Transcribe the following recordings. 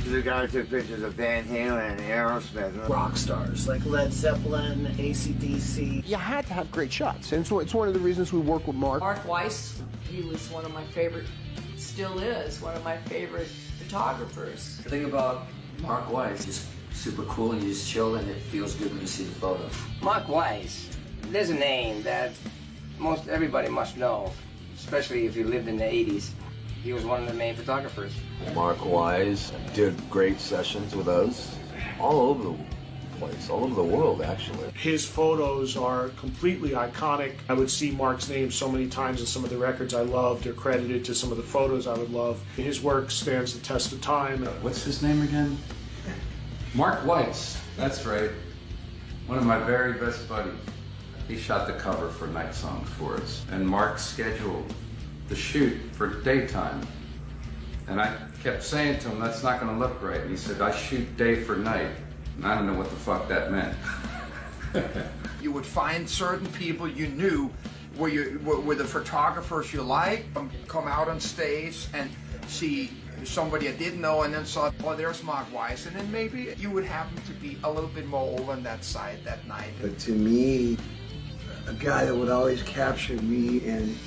The guy took pictures of Van Halen and Aerosmith. Rock stars like Led Zeppelin, AC/DC. You had to have great shots, and so it's one of the reasons we work with Mark. Mark Weiss, he was one of my favorite, still is, one of my favorite photographers. The thing about Mark Weiss, he's super cool and you just chill and it feels good when you see the photos. Mark Weiss, there's a name that most everybody must know, especially if you lived in the 80s. He was one of the main photographers. Mark Weiss did great sessions with us all over the place, all over the world, actually. His photos are completely iconic. I would see Mark's name so many times in some of the records I loved or credited to some of the photos I would love. His work stands the test of time. What's his name again? Mark Weiss, that's right. One of my very best buddies. He shot the cover for Night Songs for us. And Mark scheduled the shoot for daytime. And I kept saying to him, that's not gonna look right. And he said, I shoot day for night. And I don't know what the fuck that meant. You would find certain people you knew were the photographers you liked, come out on stage and see somebody I didn't know and then saw, oh, there's Mark Weiss, and then maybe you would happen to be a little bit more over on that side that night. But to me, a guy that would always capture me in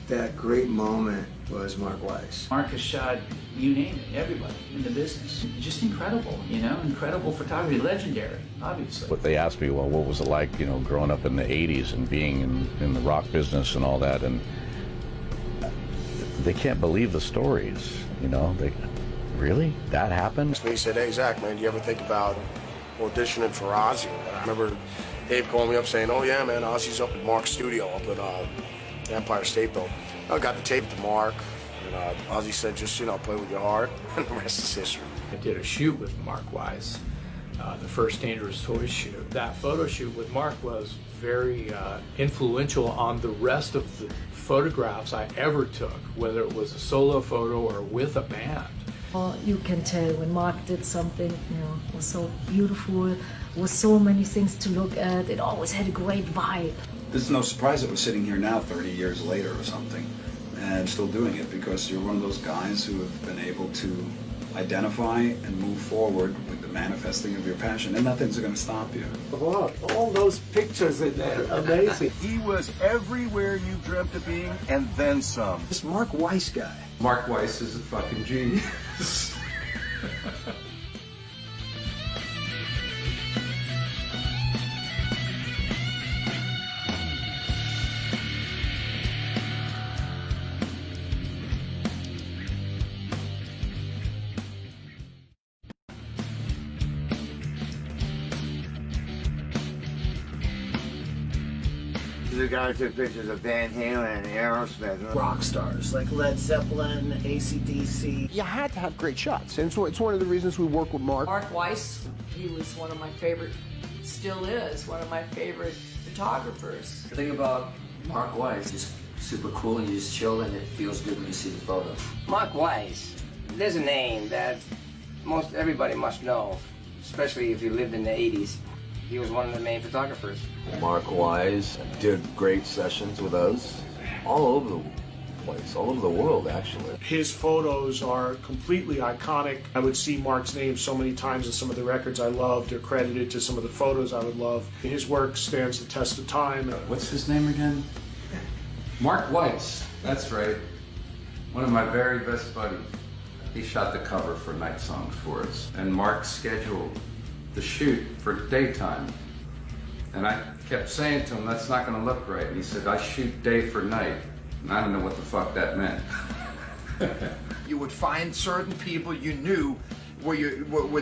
that great moment was Mark Weiss. Mark has shot, you name it, everybody in the business. Just incredible, incredible photography, legendary, obviously. But they asked me, well, what was it like, growing up in the 80s and being in the rock business and all that, and they can't believe the stories, they, really? That happened? He said, hey, Zach, man, do you ever think about auditioning for Ozzy? I remember Dave calling me up saying, oh, yeah, man, Ozzy's up at Mark's studio up at Empire State Building. I got the tape to Mark, and Ozzy said, just, play with your heart, and the rest is history. I did a shoot with Mark Weiss, the first Dangerous Toys shoot. That photo shoot with Mark was very influential on the rest of the photographs I ever took, whether it was a solo photo or with a band. Well, you can tell when Mark did something, it was so beautiful, with so many things to look at. It always had a great vibe. It's no surprise that we're sitting here now 30 years later or something and still doing it, because you're one of those guys who have been able to identify and move forward with the manifesting of your passion, and nothing's going to stop you. Look, all those pictures in there, amazing. He was everywhere you dreamt of being, and then some. This Mark Weiss guy. Mark Weiss is a fucking genius. The guy took pictures of Van Halen and Aerosmith. Rock stars like Led Zeppelin, AC/DC. You had to have great shots, and so it's one of the reasons we work with Mark. Mark Weiss, he was one of my favorite, still is, one of my favorite photographers. The thing about Mark Weiss, he's super cool and you just chill and it feels good when you see the photos. Mark Weiss, there's a name that most everybody must know, especially if you lived in the 80s. He was one of the main photographers. Mark Weiss did great sessions with us all over the place, all over the world, actually. His photos are completely iconic. I would see Mark's name so many times in some of the records I loved or credited to some of the photos I would love. His work stands the test of time. What's his name again? Mark Weiss, that's right. One of my very best buddies. He shot the cover for Night Songs for us. And Mark scheduled the shoot for daytime. And I kept saying to him, that's not gonna look right. And he said, I shoot day for night. And I don't know what the fuck that meant. You would find certain people you knew were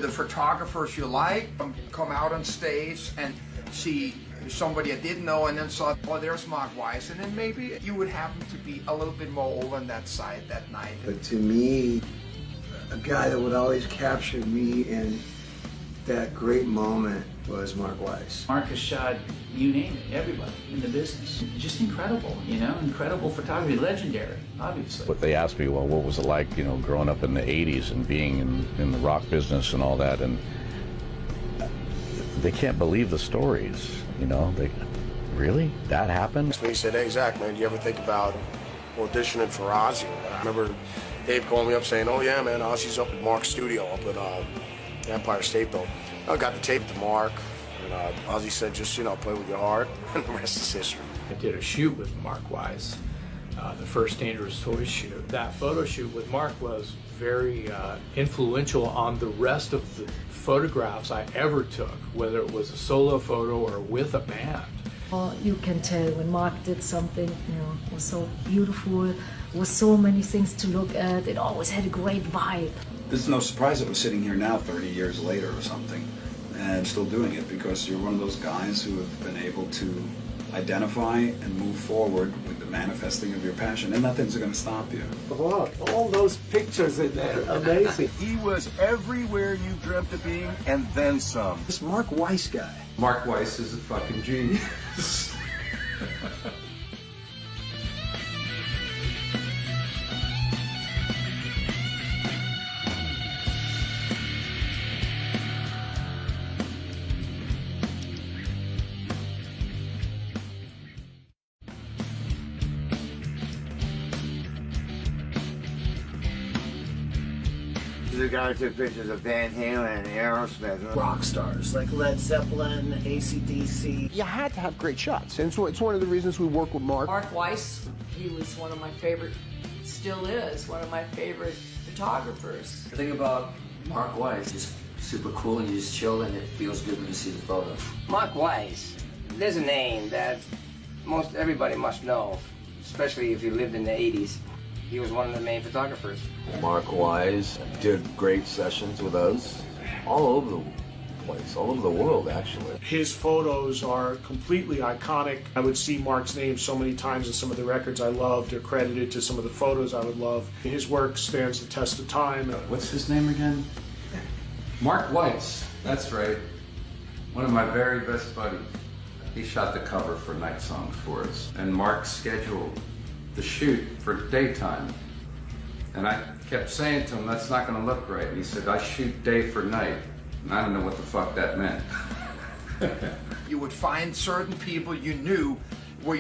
the photographers you liked, come out on stage and see somebody I didn't know and then saw, oh, there's Mark Weiss, and then maybe you would happen to be a little bit more over on that side that night. But to me, a guy that would always capture me in that great moment was Mark Weiss. Mark has shot, you name it, everybody in the business. Just incredible, incredible photography, legendary, obviously. But they asked me, well, what was it like, growing up in the 80s and being in the rock business and all that, and they can't believe the stories, they, really? That happened? He said, hey, Zach, man, do you ever think about auditioning for Ozzy? I remember Dave called me up saying, oh yeah, man, Ozzy's up at Mark's studio up at Empire State Building. I got the tape to Mark, and Ozzy said, just, play with your heart, and the rest is history. I did a shoot with Mark Wise, the first Dangerous Toys shoot. That photo shoot with Mark was very influential on the rest of the photographs I ever took, whether it was a solo photo or with a band. Well, you can tell when Mark did something, it was so beautiful, with so many things to look at. It always had a great vibe. This is no surprise that we're sitting here now 30 years later or something and still doing it, because you're one of those guys who have been able to identify and move forward with the manifesting of your passion, and nothing's going to stop you. Look, all those pictures in there, amazing. He was everywhere you dreamt of being, and then some. This Mark Weiss guy. Mark Weiss is a fucking genius. The guy who took pictures of Van Halen and Aerosmith. Rock stars like Led Zeppelin, AC/DC. You had to have great shots, and it's one of the reasons we work with Mark. Mark Weiss, he was one of my favorite, still is one of my favorite photographers. The thing about Mark Weiss is super cool, and you just chill, and it feels good when you see the photo. Mark Wise, there's a name that most everybody must know, especially if you lived in the 80s. He was one of the main photographers. Mark Wise did great sessions with us all over the place, all over the world, actually. His photos are completely iconic. I would see Mark's name so many times in some of the records I loved, or credited to some of the photos I would love. His work stands the test of time. What's his name again? Mark Weiss, that's right. One of my very best buddies. He shot the cover for Night Songs for us, and Mark scheduled the shoot for daytime. And I kept saying to him, that's not going to look right. And he said, I shoot day for night. And I don't know what the fuck that meant. You would find certain people you knew were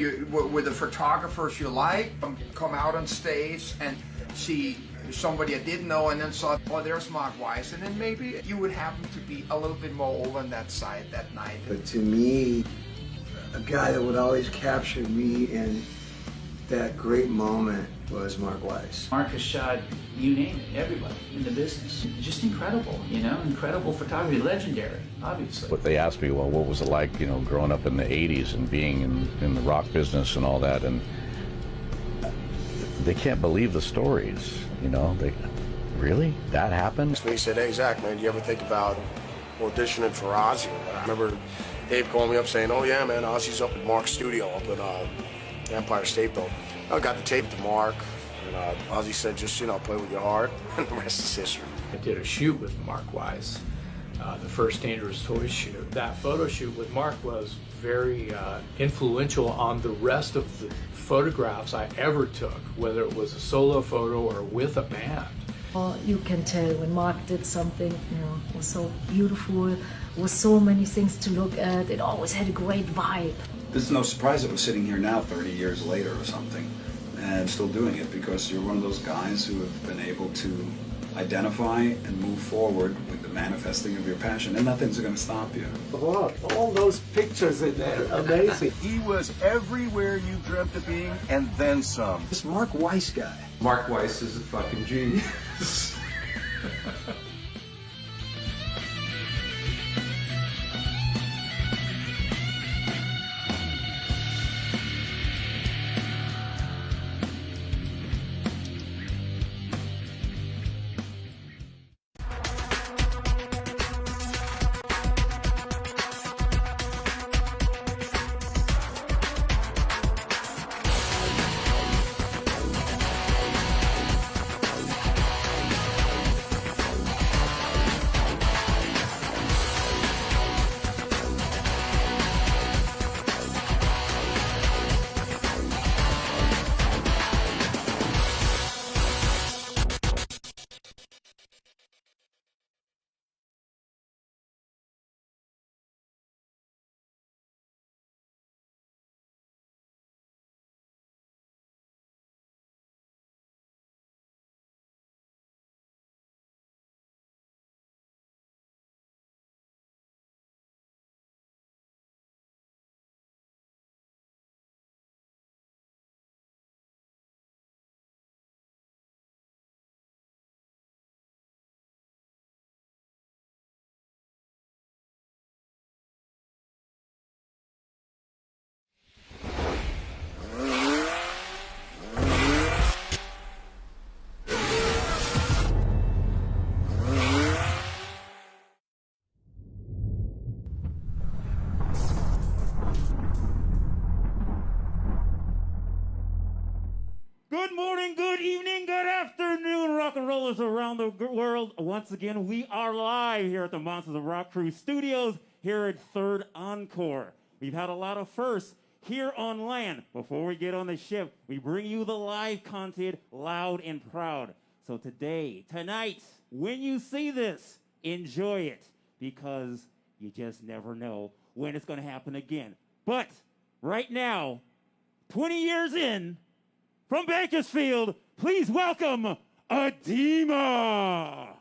the photographers you liked, come out on stage and see somebody I didn't know, and then saw, oh, there's Mark Weiss, and then maybe you would happen to be a little bit more over on that side that night. But to me, a guy that would always capture me in that great moment was Mark Weiss. Mark has shot, you name it, everybody in the business. Just incredible, incredible photography, legendary, obviously. But they asked me, well, what was it like, growing up in the 80s and being in the rock business and all that, and they can't believe the stories, they, really? That happened? So he said, hey, Zach, man, do you ever think about auditioning for Ozzy? I remember Dave calling me up saying, oh yeah, man, Ozzy's up at Mark's studio up at Empire State Building. I got the tape to Mark, and Ozzy said, just, play with your heart, and the rest is history. I did a shoot with Mark Wise, the first Dangerous Toys shoot. That photo shoot with Mark was very influential on the rest of the photographs I ever took, whether it was a solo photo or with a band. Well, you can tell when Mark did something, it was so beautiful, with so many things to look at. It always had a great vibe. This is no surprise that we're sitting here now 30 years later or something and still doing it, because you're one of those guys who have been able to identify and move forward with the manifesting of your passion, and nothing's going to stop you. Look, all those pictures in there, amazing. He was everywhere you dreamt of being, and then some. This Mark Weiss guy. Mark Weiss is a fucking genius. Good morning, good evening, good afternoon, rock and rollers around the world. Once again, we are live here at the Monsters of Rock Crew Studios here at Third Encore. We've had a lot of firsts here on land. Before we get on the ship, we bring you the live content loud and proud. So tonight, when you see this, enjoy it because you just never know when it's going to happen again. But right now, 20 years in, from Bakersfield, please welcome Adema.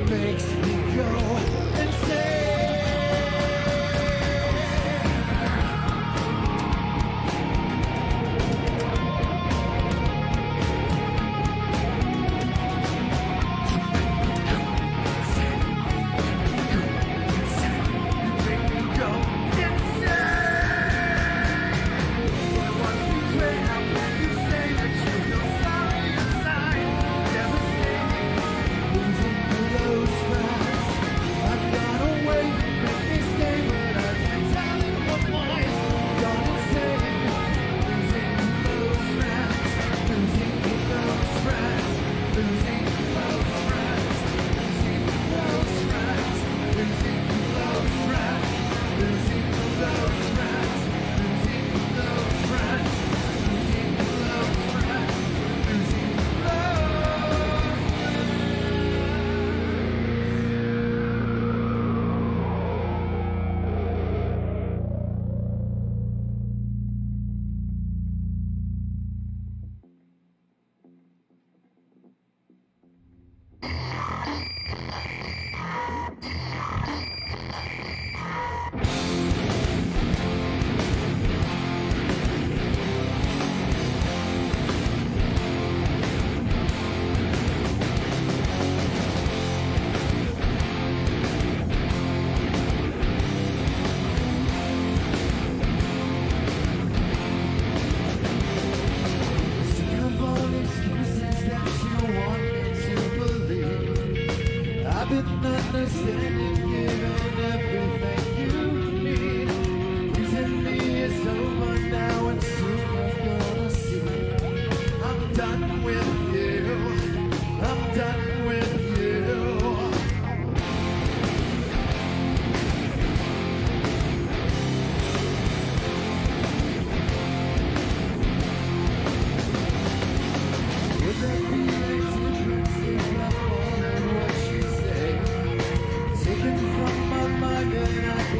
makes me go insane. Taken from my mind and I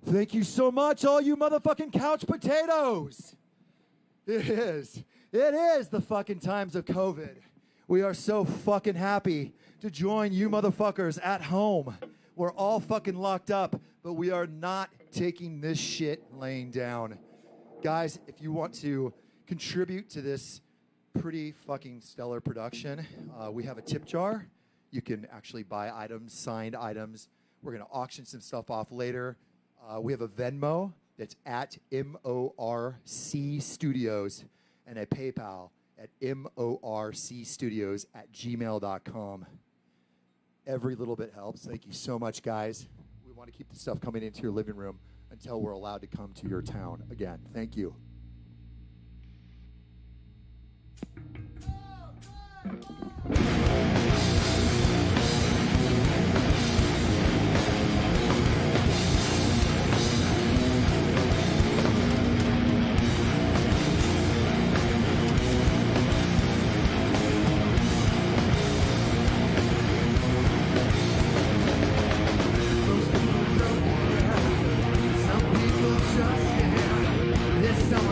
Thank you so much, all you motherfucking couch potatoes. It is the fucking times of COVID. We are so fucking happy to join you motherfuckers at home. We're all fucking locked up, but we are not taking this shit laying down. Guys, if you want to contribute to this pretty fucking stellar production, we have a tip jar. You can actually buy items, signed items. We're going to auction some stuff off later. We have a Venmo that's at MORC Studios and a PayPal at morcstudios@gmail.com. Every little bit helps. Thank you so much, guys. We want to keep the stuff coming into your living room until we're allowed to come to your town again. Thank you. This summer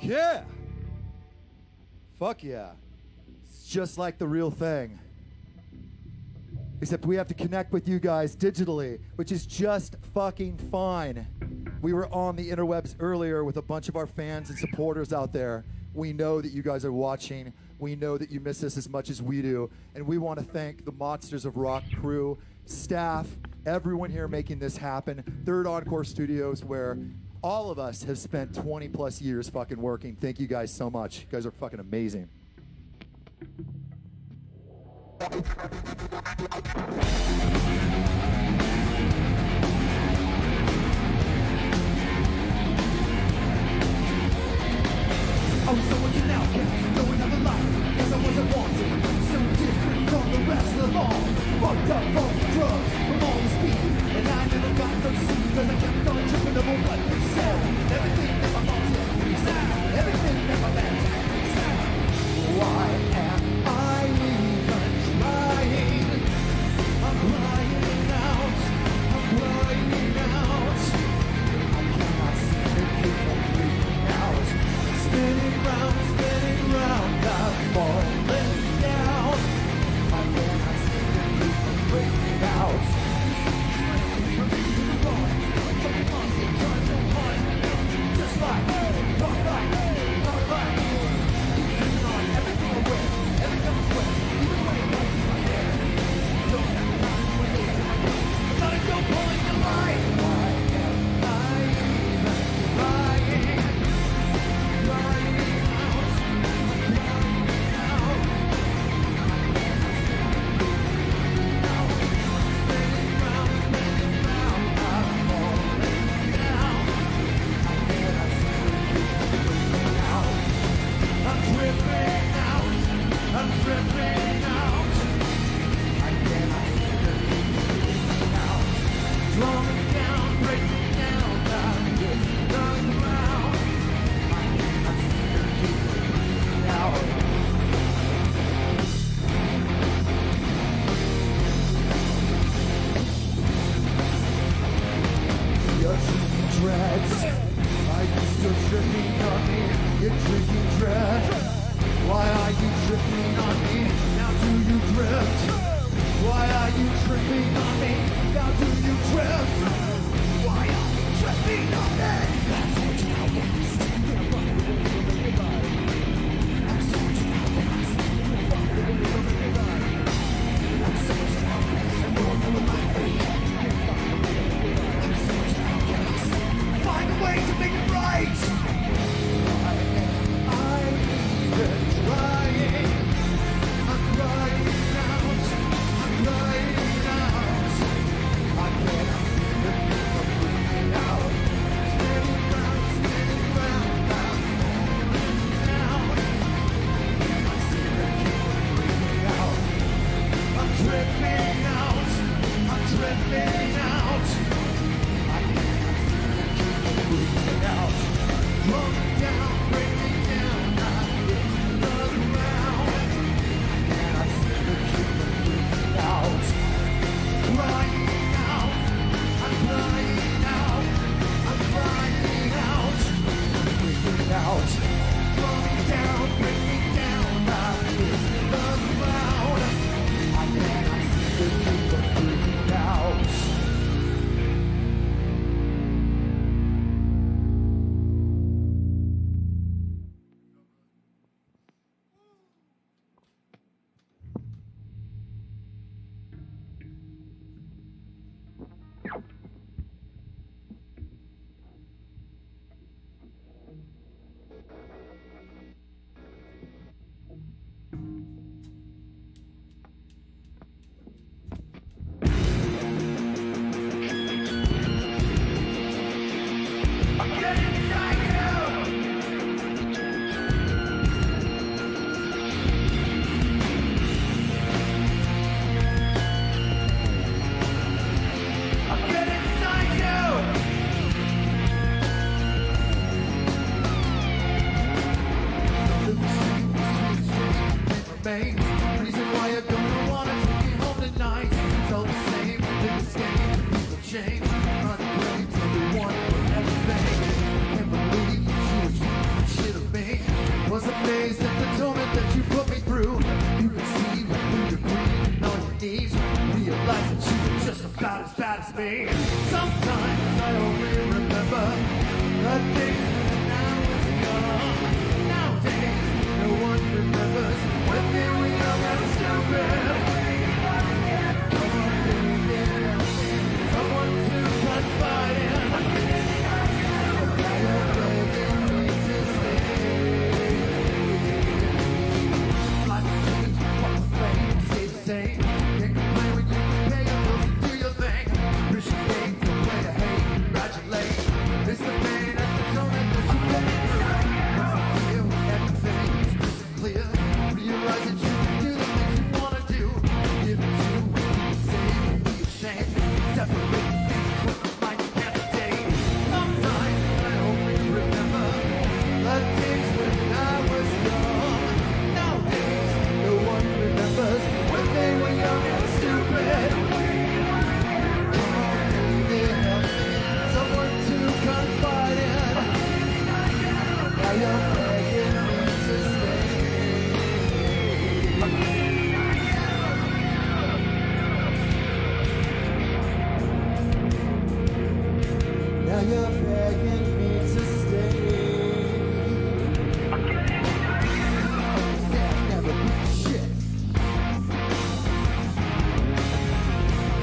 Yeah. Fuck yeah. It's just like the real thing. Except we have to connect with you guys digitally, which is just fucking fine. We were on the interwebs earlier with a bunch of our fans and supporters out there. We know that you guys are watching. We know that you miss us as much as we do. And we want to thank the Monsters of Rock crew, staff, everyone here making this happen. Third Encore Studios, where all of us have spent 20 plus years fucking working. Thank you guys so much. You guys are fucking amazing. I was someone an outcast, no another life, cause I wasn't wanted. So different from the rest of them all. Fucked up from the drugs, from all the speed. And I never got no sleep, cause I kept on tripping over what they said. Everything that my mom said, everything that my band said. Why am I even trying? I'm crying out, I'm crying out. I cannot see the people freaking out. Spinning round, I'm falling down. I cannot see the people breaking out. Just like, rock right, everything away, everything away, even when it won't be my hair. Don't have time to wait, gotta go pulling the line. Why am I even trying? Dreads. Are you still tripping on me? You're drinking dread. Why are you tripping on me? Now do you drift? Why are you tripping on me? Now do you drift? Why are you tripping on me? That's what you asked. Find a way to make it right. I'm even trying. I'm crying out. I'm crying out. I cannot me. Sometimes I only remember the days when I was young. Nowadays, no one remembers when they were young and stupid. Come on, baby, someone to confide in. Now you're begging me to stay. Life's changed, walk the flame, stay the same. Can't complain when you can pay your bills and do your thing. Appreciate the way to hate, congratulate. It's the pain at the zone that you get through. Once you feel everything is crystal clear, realize that you can do the things you wanna do. Give it to, say, be ashamed. Separate things with the mind you can't date. Sometimes I only remember the days when I was young. Nowadays, no one remembers when they were young and stupid. Come on, baby, help me. Someone to confide in. Now you're begging me to stay. Now you're begging me to stay. Said I'd never be shit.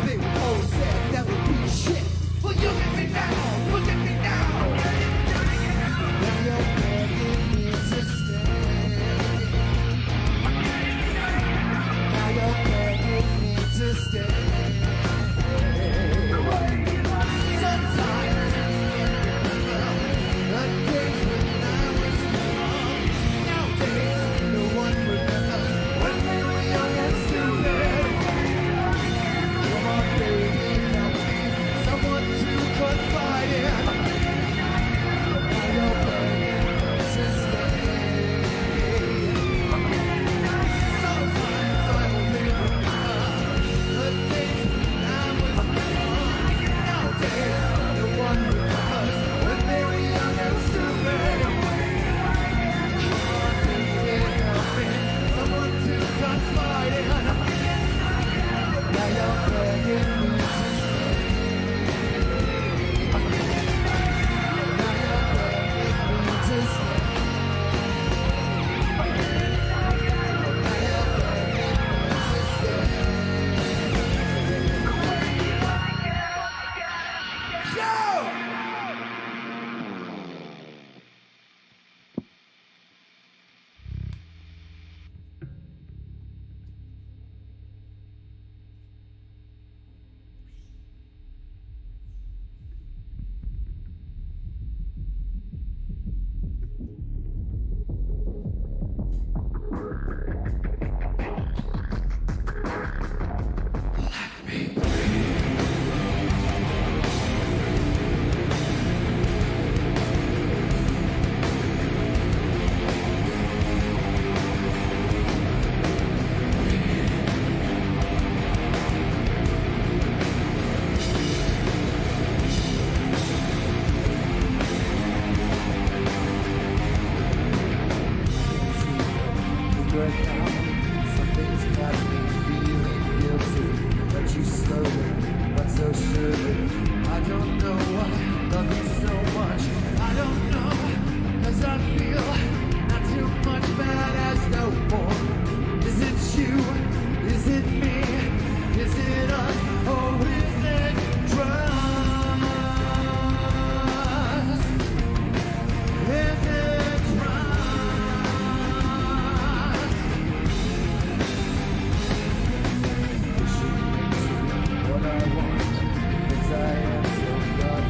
They would always say I'd never be shit. Well, look at me now, look at me now. Now you're begging me to stay. Now you're begging me to stay. Sometimes the days when I was young. Nowadays, no one remembers when they were young and stupid. Come on, baby, help me. Someone to confide in. Now you're begging me to stay. Sometimes I only remember the days when I was young. Nowadays, no one remembers when they were young and stupid. Come on, baby, help me. Someone to confide in. Now you're begging me to stay. Now you're begging me to stay. Now you're begging me to stay. Joe! Something's got me feeling guilty, but you slowly, but so surely. I don't know why I love you so much. I don't know, 'cause I feel not too much bad as no more. Is it you? Is it me? Is it us? Or is it trust? Is it trust? What I want, 'cause I am so God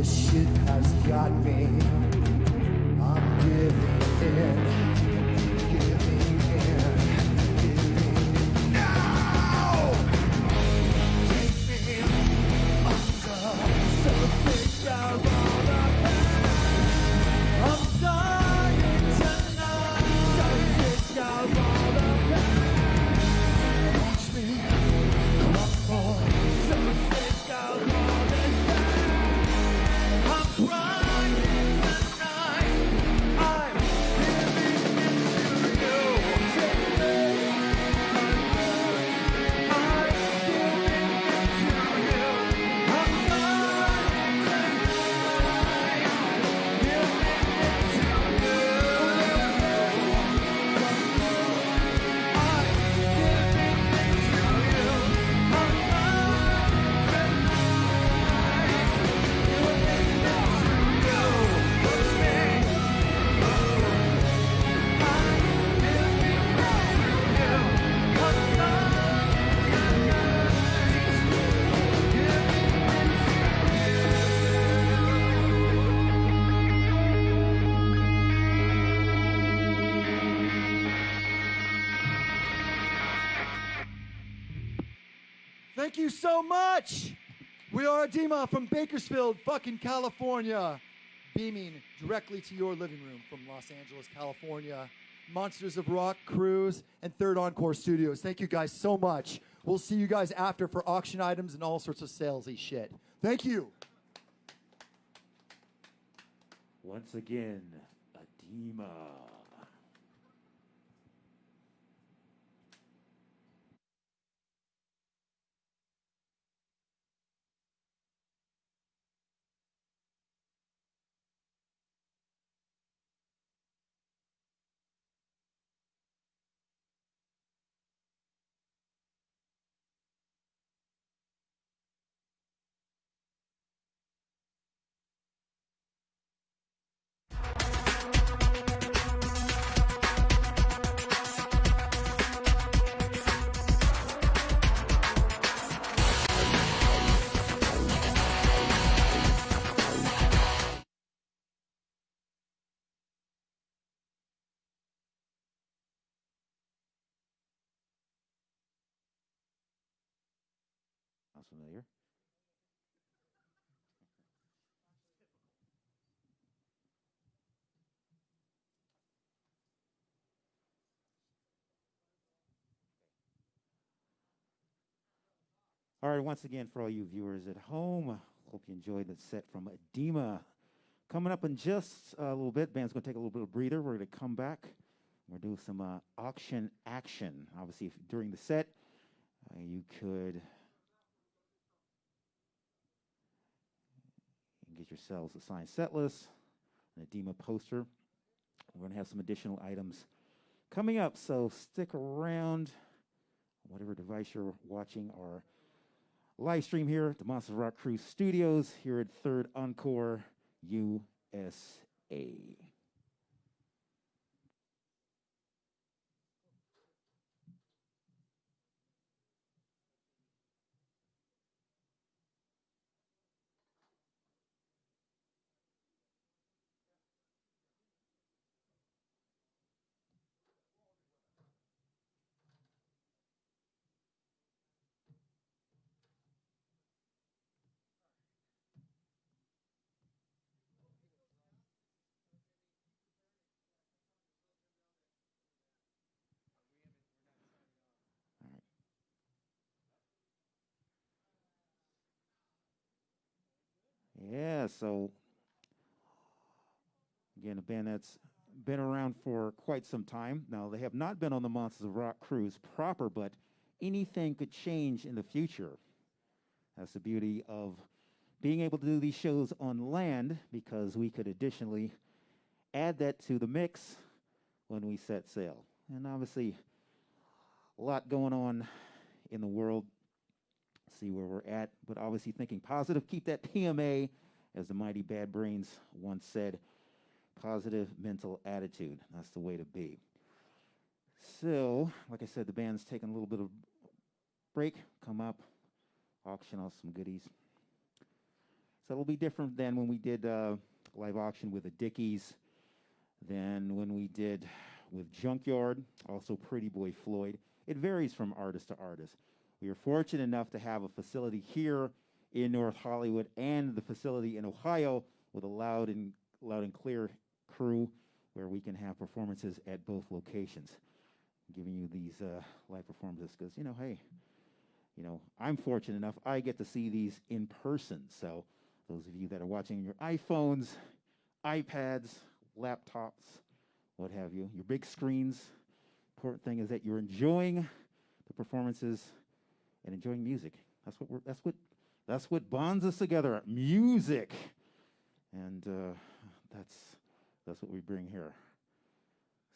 This shit has got me. I'm giving in. Giving in. Giving now. Take me under. So thick down all the pain. I'm dying tonight. So thick down all the pain. Watch me crumble. So thick down all this pain. I'm crying tonight. I'm giving it to you. Take me under. I'm giving it to you. I'm dying tonight. Giving it to you. Thank you so much. We are Adema from Bakersfield, fucking California, beaming directly to your living room from Los Angeles, California. Monsters of Rock Cruise and Third Encore Studios. Thank you guys so much. We'll see you guys after for auction items and all sorts of salesy shit. Thank you. Once again, Adema. Sounds familiar. All right, once again, for all you viewers at home, hope you enjoyed the set from Adema. Coming up in just a little bit, band's going to take a little bit of breather. We're going to come back. We're doing some auction action. Obviously, if, during the set, you could get yourselves a signed set list, an Adema poster. We're going to have some additional items coming up, so stick around. Whatever device you're watching our live stream here at the Monsters of Rock Cruise Studios here at Third Encore, USA. Yeah, so again, a band that's been around for quite some time. Now, they have not been on the Monsters of Rock cruise proper, but anything could change in the future. That's the beauty of being able to do these shows on land, because we could additionally add that to the mix when we set sail. And obviously, a lot going on in the world. See where we're at, but obviously thinking positive. Keep that PMA, as the mighty Bad Brains once said, positive mental attitude. That's the way to be. So, like I said, the band's taking a little bit of break. Come up, auction off some goodies. So it'll be different than when we did live auction with the Dickies, than when we did with Junkyard, also Pretty Boy Floyd. It varies from artist to artist. We are fortunate enough to have a facility here in North Hollywood and the facility in Ohio with a loud and clear crew where we can have performances at both locations. I'm giving you these live performances because, hey, I'm fortunate enough I get to see these in person. So those of you that are watching on your iPhones, iPads, laptops, what have you, your big screens, important thing is that you're enjoying the performances and enjoying music. That's what bonds us together. Music, and that's what we bring here.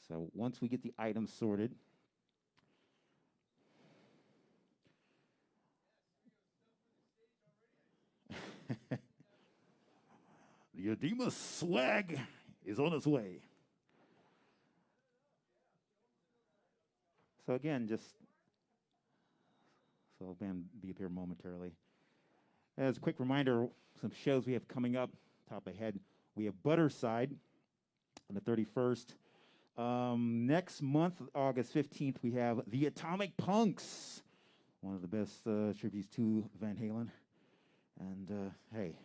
So once we get the items sorted, the Adema swag is on its way. So again, so I'll be up here momentarily. As a quick reminder, some shows we have coming up, top ahead. We have Butterside on the 31st. Next month, August 15th, we have The Atomic Punks, one of the best tributes to Van Halen. And hey,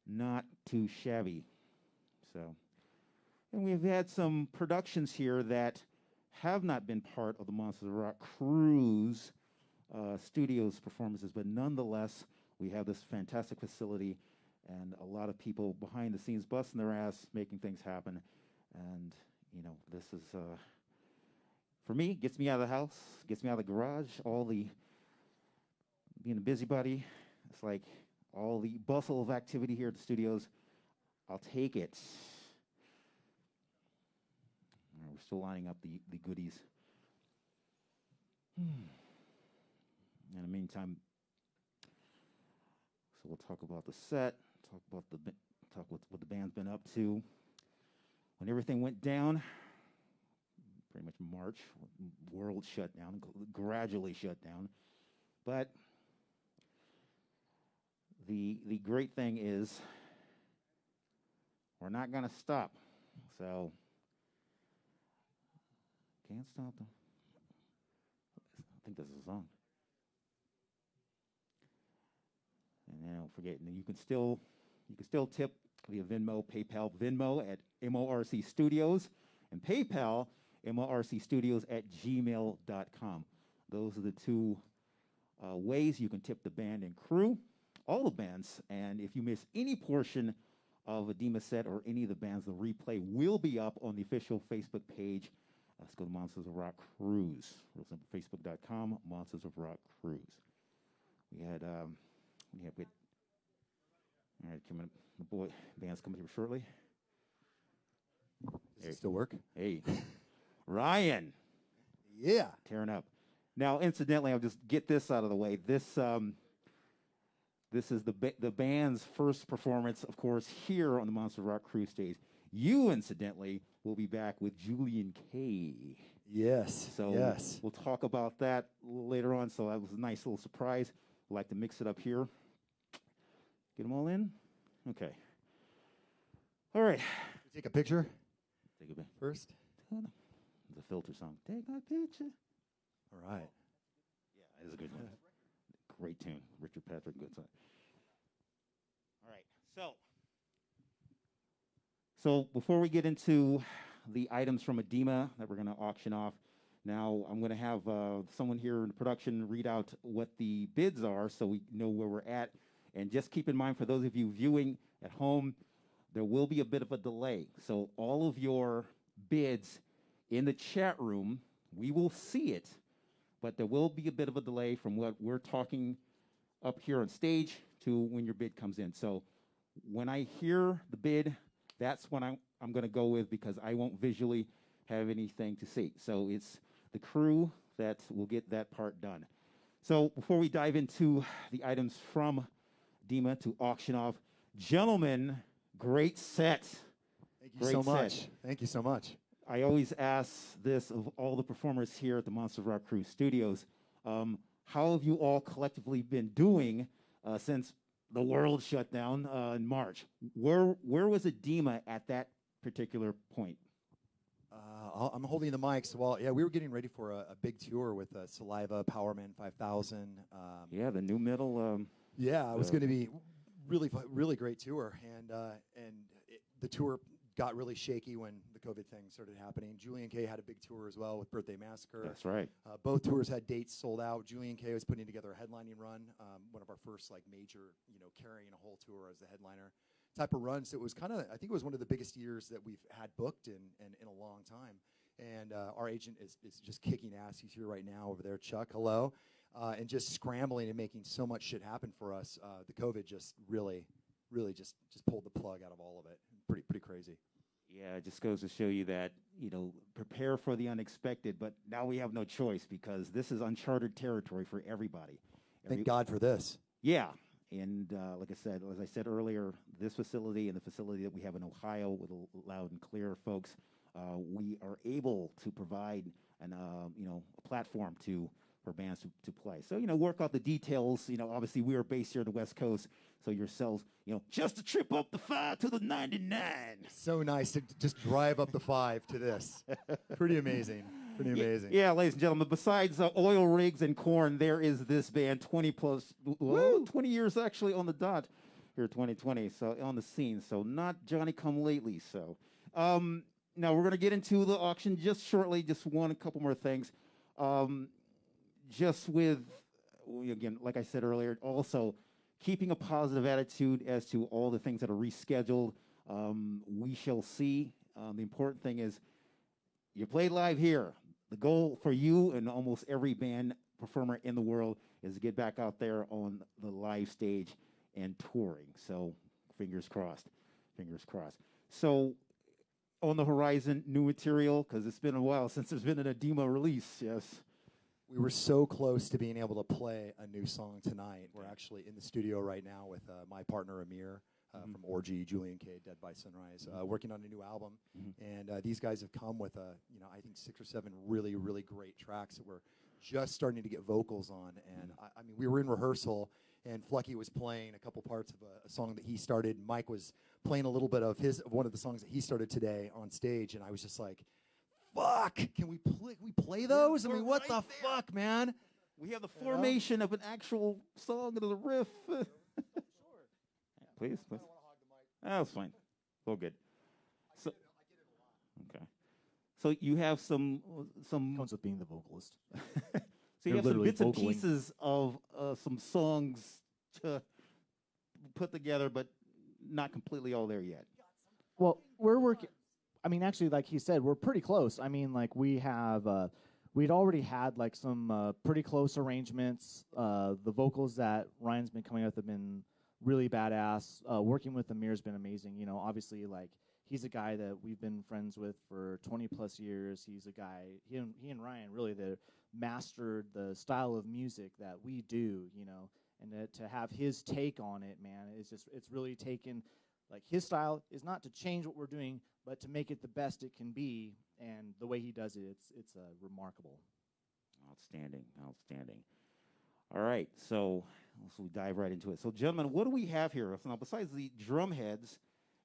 not too shabby. So, and we've had some productions here that have not been part of the Monsters of Rock Cruise studios performances, but nonetheless, we have this fantastic facility and a lot of people behind the scenes busting their ass, making things happen. And, this is, for me, gets me out of the house, gets me out of the garage, being a busybody. It's like all the bustle of activity here at the studios. I'll take it. We're still lining up the goodies. In the meantime, so we'll talk about the set, talk what the band's been up to. When everything went down, pretty much March, world shut down, gradually shut down. But the great thing is we're not going to stop. So can't stop them. I think this is a song. And then don't forget, you can still tip via Venmo, PayPal, Venmo at MORC Studios, and PayPal, MORCstudios at gmail.com. Those are the two ways you can tip the band and crew, all the bands. And if you miss any portion of a Adema set or any of the bands, the replay will be up on the official Facebook page. Let's go to Monsters of Rock Cruise. Real simple, Facebook.com, Monsters of Rock Cruise. We had, all right, the band's coming here shortly. Does it still work? Hey, Ryan. Yeah. Tearing up. Now, incidentally, I'll just get this out of the way. This is the band's first performance, of course, here on the Monster Rock Cruise stage. You, incidentally, will be back with Julian K. Yes. So yes. We'll talk about that later on. So that was a nice little surprise. I'd like to mix it up here. Get them all in? Okay. All right. Take a picture? Take a picture. First? The filter song. Take a picture. All right. Yeah, it's a good one. Great tune. Richard Patrick, good song. All right. So before we get into the items from Adema that we're going to auction off, now I'm going to have someone here in production read out what the bids are so we know where we're at. And just keep in mind, for those of you viewing at home, there will be a bit of a delay. So all of your bids in the chat room, we will see it, but there will be a bit of a delay from what we're talking up here on stage to when your bid comes in. So when I hear the bid, that's when I'm going to go with, because I won't visually have anything to see. So it's the crew that will get that part done. So before we dive into the items from Adema to auction off, gentlemen, great set. Thank you so much. Thank you so much. I always ask this of all the performers here at the Monster Rock Cruise Studios. How have you all collectively been doing since the world shut down in March. Where was Adema at that particular point? I'm holding the mics. Well, yeah, we were getting ready for a big tour with Saliva, Powerman 5000. Yeah, the new metal. Yeah, it was going to be really great tour, and the tour got really shaky when the COVID thing started happening. Julian K had a big tour as well with Birthday Massacre. That's right. Both tours had dates sold out. Julian K was putting together a headlining run, one of our first like major, carrying a whole tour as the headliner type of runs. So it was kind of, I think it was one of the biggest years that we've had booked in a long time. And our agent is just kicking ass. He's here right now over there. Chuck, hello. And just scrambling and making so much shit happen for us. The COVID just really just pulled the plug out of all of it. Pretty crazy. Yeah, it just goes to show you that, prepare for the unexpected, but now we have no choice because this is uncharted territory for everybody. Thank God for this. Yeah, and as I said earlier, this facility and the facility that we have in Ohio with Loud and Clear folks, we are able to provide a platform for bands to play. So, work out the details. Obviously we are based here in the West Coast, so yourselves, just a trip up the 5 to the 99. So nice to just drive up the 5 to this. Pretty amazing. Pretty amazing. Yeah, ladies and gentlemen, besides oil rigs and corn, there is this band, 20 years actually on the dot here, 2020, so on the scene. So not Johnny come lately. So now we're going to get into the auction just shortly, a couple more things. Just with, again, like I said earlier, also keeping a positive attitude as to all the things that are rescheduled. We shall see. The important thing is you played live here. The goal for you and almost every band performer in the world is to get back out there on the live stage and touring. So fingers crossed, fingers crossed. So on the horizon, new material, because it's been a while since there's been an Adema release, yes. We were so close to being able to play a new song tonight. We're actually in the studio right now with my partner Amir from Orgy, Julian K, Dead by Sunrise, working on a new album. And these guys have come with I think 6 or 7 really great tracks that we're just starting to get vocals on. And I mean, we were in rehearsal, and Flecky was playing a couple parts of a song that he started. Mike was playing a little bit of one of the songs that he started today on stage, and I was just like, fuck, can we play those? I mean, what the fuck, man? We have the formation of an actual song and the riff. Please. That's fine. All good. So, okay. So you have some comes with being the vocalist. So you have some bits and pieces of some songs to put together, but not completely all there yet. Well, we're working. I mean, actually, like he said, we're pretty close. I mean, like we have, we'd already had like some pretty close arrangements. The vocals that Ryan's been coming up with have been really badass. Working with Amir's been amazing. Obviously, like he's a guy that we've been friends with for 20 plus years. He's a guy, he and Ryan really that mastered the style of music that we do, and to have his take on it, man, it's really taken. Like his style is not to change what we're doing, but to make it the best it can be, and the way he does it, it's remarkable. Outstanding. All right, so we dive right into it. So, gentlemen, what do we have here? Now, besides the Drumheads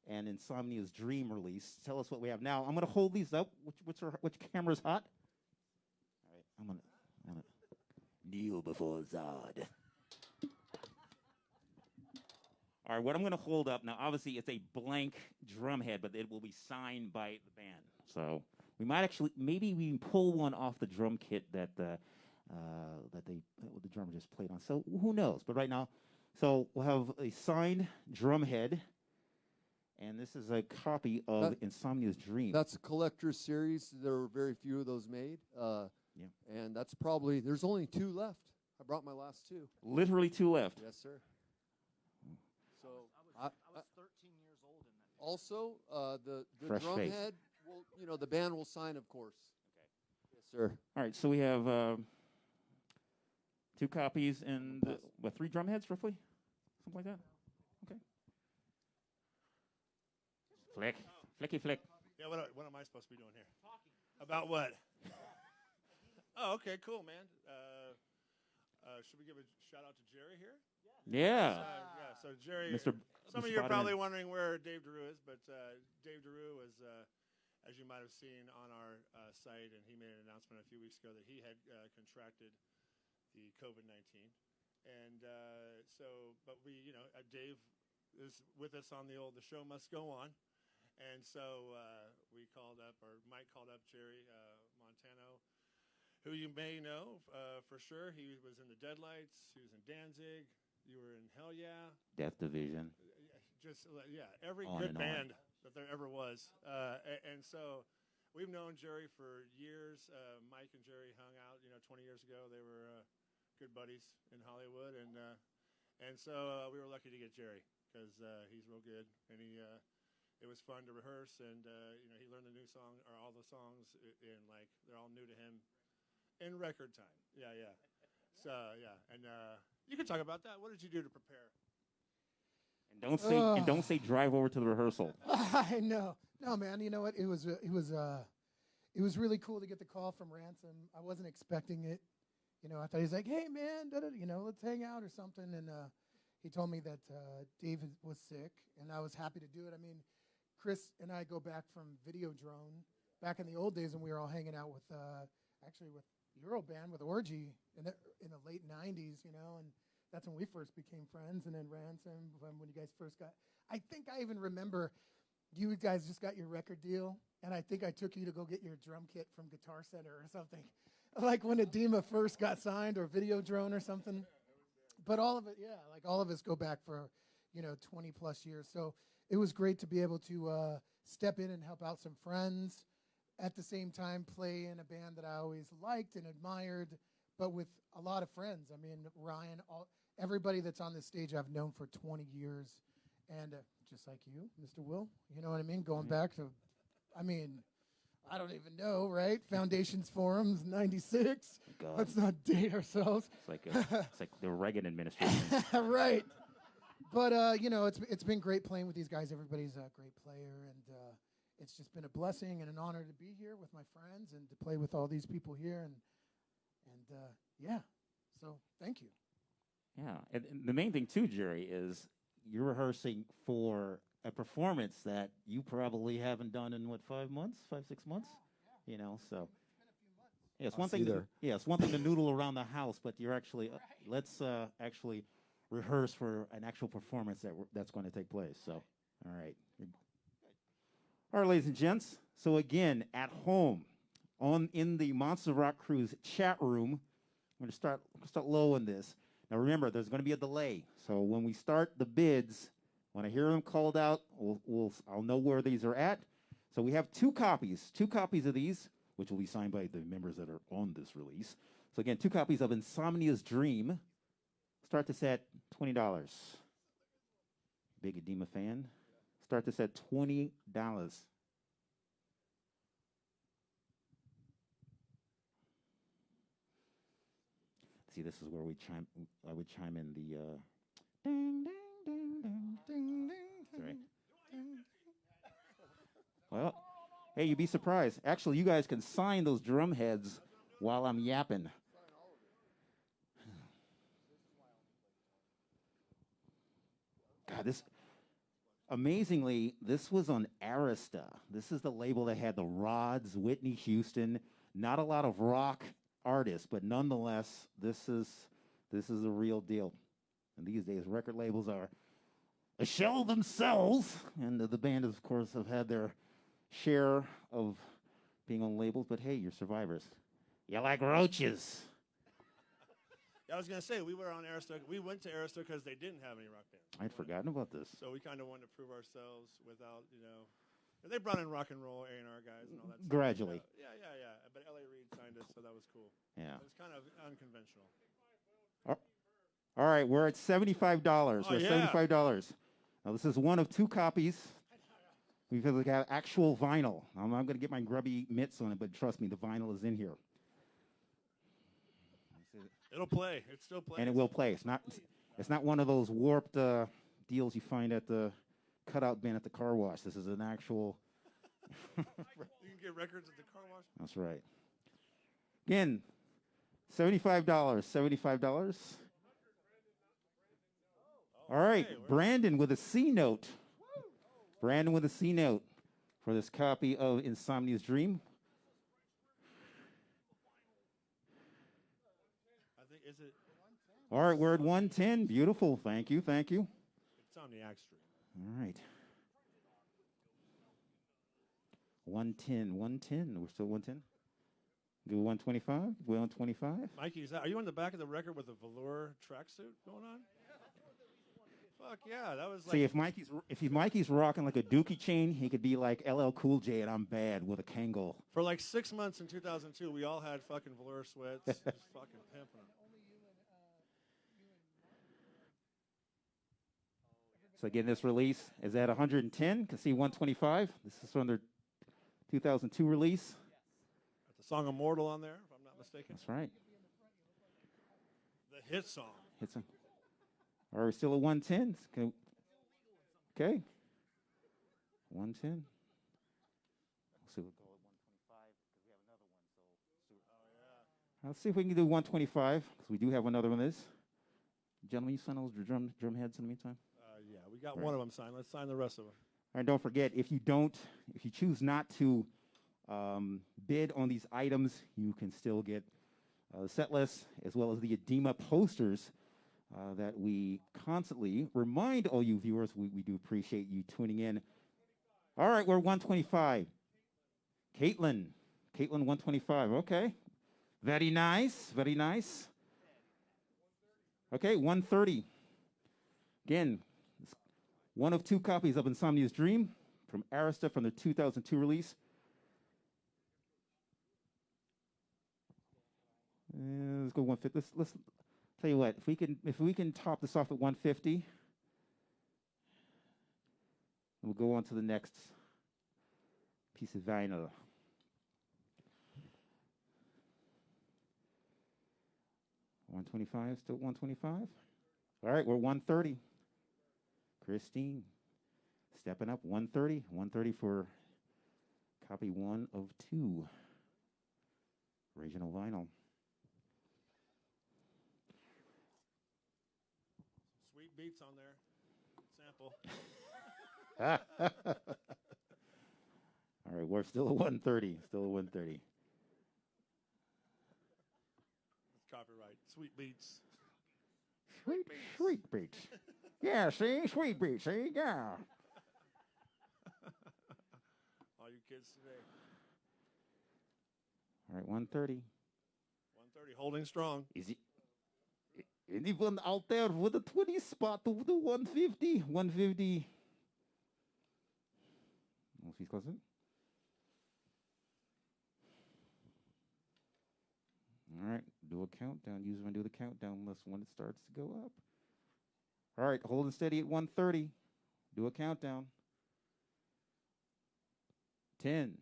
and Insomnia's Dream release, tell us what we have. Now, I'm going to hold these up. Which camera's hot? All right, I'm gonna kneel before Zod. All right, what I'm going to hold up now, obviously it's a blank drum head, but it will be signed by the band. So we might maybe we can pull one off the drum kit that the drummer just played on. So who knows? But right now, so we'll have a signed drum head, and this is a copy of Insomnia's Dream. That's a collector's series. There are very few of those made. And that's probably, there's only 2 left. I brought my last 2. Literally 2 left. Yes, sir. So I was 13 years old in that. Also, the Fresh drum face. head, will, the band will sign, of course. Okay. Yes, sir. All right, so we have 2 copies and 3 drum heads, roughly, something like that. Okay. Flicky flick. Yeah, what am I supposed to be doing here? Talking. About what? Oh, okay, cool, man. Should we give a shout out to Jerry here? Yeah. So Jerry, Mr. some of Mr. you are probably Bodeman. wondering where Dave DeRue is, but Dave DeRue was, as you might have seen on our site, and he made an announcement a few weeks ago that he had contracted the COVID-19. And but Dave is with us on the show must go on. And so we called up, or Mike called up Jerry Montano, who you may know for sure. He was in the Deadlights. He was in Danzig. You were in Hell Yeah. Death Division. Every On good and band that there ever was. And so we've known Jerry for years. Mike and Jerry hung out, 20 years ago. They were good buddies in Hollywood. And so we were lucky to get Jerry because he's real good. And it was fun to rehearse. And, he learned the new song, or all the songs, they're all new to him in record time. Yeah. So, and you can talk about that. What did you do to prepare? And don't say drive over to the rehearsal. I know. No, man. You know what? It was really cool to get the call from Ransom. I wasn't expecting it. I thought he's like, "Hey, man, let's hang out or something." And he told me that David was sick, and I was happy to do it. I mean, Chris and I go back from Videodrome back in the old days when we were all hanging out with with Euroband with Orgy in the late '90s, and that's when we first became friends. And then Ransom, when you guys first got, I think I even remember you guys just got your record deal, and I think I took you to go get your drum kit from Guitar Center or something, like when Adema first got signed or Videodrome or something. But all of it, all of us go back for 20 plus years. So it was great to be able to step in and help out some friends. At the same time, play in a band that I always liked and admired, but with a lot of friends. I mean, Ryan, everybody that's on this stage I've known for 20 years. And just like you, Mr. Will, you know what I mean? Going back to, I don't even know, right? Foundations Forums, 96. God. Let's not date ourselves. It's like the Reagan administration. Right. But, it's been great playing with these guys. Everybody's a great player, and it's just been a blessing and an honor to be here with my friends and to play with all these people here. So thank you. Yeah, and the main thing too, Jerry, is you're rehearsing for a performance that you probably haven't done in 5 months, 5-6 months, So yeah, it's one thing. It's one thing to noodle around the house, but you're actually let's actually rehearse for an actual performance that's going to take place. So, all right. All right, ladies and gents. So again, at home, in the Monsters of Rock Cruise chat room, I'm going to start low on this. Now remember, there's going to be a delay. So when we start the bids, when I hear them called out, I'll know where these are at. So we have two copies of these, which will be signed by the members that are on this release. So again, 2 copies of Insomnia's Dream. Start this at $20. Big Adema fan. Start this at $20. See, this is where I would chime in the ding, ding, ding, ding, ding, ding. That's right. Well, hey, you'd be surprised. Actually, you guys can sign those drum heads while I'm yapping. God, amazingly, this was on Arista. This is the label that had the Rods, Whitney Houston, not a lot of rock artists, but nonetheless, this is a real deal. And these days, record labels are a shell of themselves, and the band, of course, have had their share of being on labels. But hey, you're survivors. You like roaches. I was going to say, we were on Arista. We went to Arista because they didn't have any rock bands. I'd forgotten about this. So we kind of wanted to prove ourselves without, they brought in rock and roll A&R guys and all that stuff. Gradually. Yeah. But L.A. Reid signed us, so that was cool. Yeah. It was kind of unconventional. All right, we're at $75. We're at $75. Now, this is one of 2 copies. We've got actual vinyl. I'm going to get my grubby mitts on it, but trust me, the vinyl is in here. It'll play. It still plays. And it will play. It's not one of those warped deals you find at the cutout bin at the car wash. This is an actual. You can get records at the car wash. That's right. Again, $75. $75. All right, Brandon with a C note. Brandon with a C note for this copy of Insomnia's Dream. I think, is it? All right, we're at 110. Beautiful. Thank you. Thank you. It's on the Axe Street. All right. 110. 110. We're still 110. Do 125. We're on 25. Mikey, are you on the back of the record with a velour tracksuit going on? Fuck yeah, that was like. See, if Mikey's rocking like a Dookie chain, he could be like LL Cool J and I'm bad with a Kangol. For like 6 months in 2002, we all had fucking velour sweats, just fucking pimping them. So again, this release is at 110. You can see 125. This is from their 2002 release. Got the song Immortal on there, if I'm not mistaken. That's right. The hit song. Hit song. All right, we're still at 110. Okay. 110. We'll see what go at 125 because we have another one. So, let's see if we can do 125 because we do have another one of this. Gentlemen, you sign those drum heads in the meantime. Yeah, we got one of them signed. Let's sign the rest of them. All right, don't forget, if you choose not to bid on these items, you can still get the set list as well as the Adema posters that we constantly remind all you viewers. We do appreciate you tuning in. All right, we're 125. Caitlin, 125. Okay. Very nice, very nice. Okay, 130. Again, one of two copies of Insomnia's Dream from Arista from the 2002 release. Let's go 150. Let's tell you what. If we can top this off at 150, we'll go on to the next piece of vinyl. $125, still 125. All right, we're 130. Christine, stepping up, 130. 130 for copy 1 of 2. Original vinyl. Sweet beats on there. Sample. All right, we're still at 130. Still at 130. That's copyright. Sweet beats. Sweet beats. Yeah, see? Sweet beats. See? Yeah. All you kids today. All right, 130. 130, holding strong. Is it anyone out there with a 20 spot to the 150? 150. Oh, she's close in. All right, do a countdown. Usually do the countdown unless when it starts to go up. All right, hold it steady at 130. Do a countdown. 10,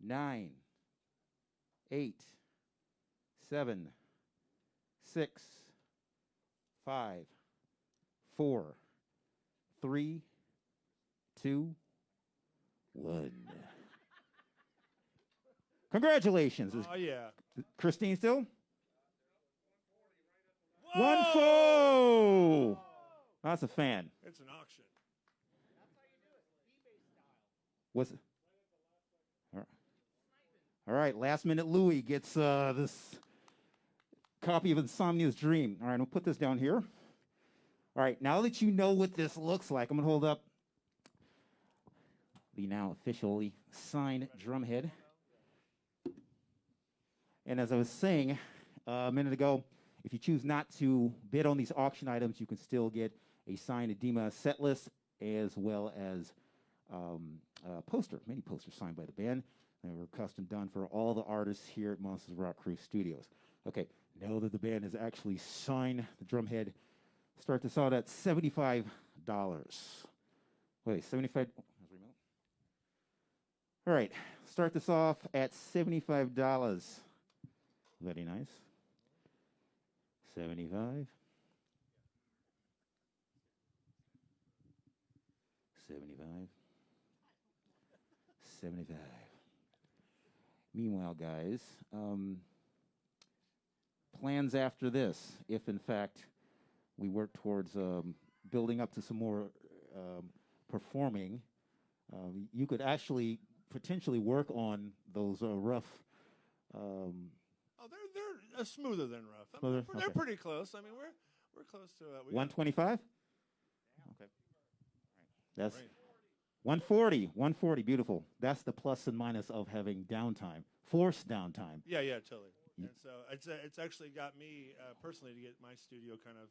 9, 8, 7, 6, 5, 4, 3, 2, 1. Congratulations. Oh, yeah. Christine still? 1-4. That's a fan. It's an auction. What's it? All right, last minute Louis gets this copy of Insomnia's Dream. All right, I'll put this down here. All right, now that you know what this looks like, I'm going to hold up the now officially signed drumhead. And as I was saying a minute ago, if you choose not to bid on these auction items, you can still get a signed Adema set list as well as a poster, many posters signed by the band. They were custom done for all the artists here at Monsters Rock Crew Studios. Okay, now that the band has actually signed the drumhead, start this out at $75. Wait, 75. All right, start this off at $75. Very nice. 75. 75. 75. Meanwhile, guys, plans after this, if in fact we work towards building up to some more performing, you could actually potentially work on those rough. Oh, they're smoother than rough. I Smoother? mean, they're Okay. pretty close. I mean, we're close to 125. Okay. That's Great. 140. 140. Beautiful. That's the plus and minus of having downtime, forced downtime. Yeah, totally. And so it's actually got me personally to get my studio kind of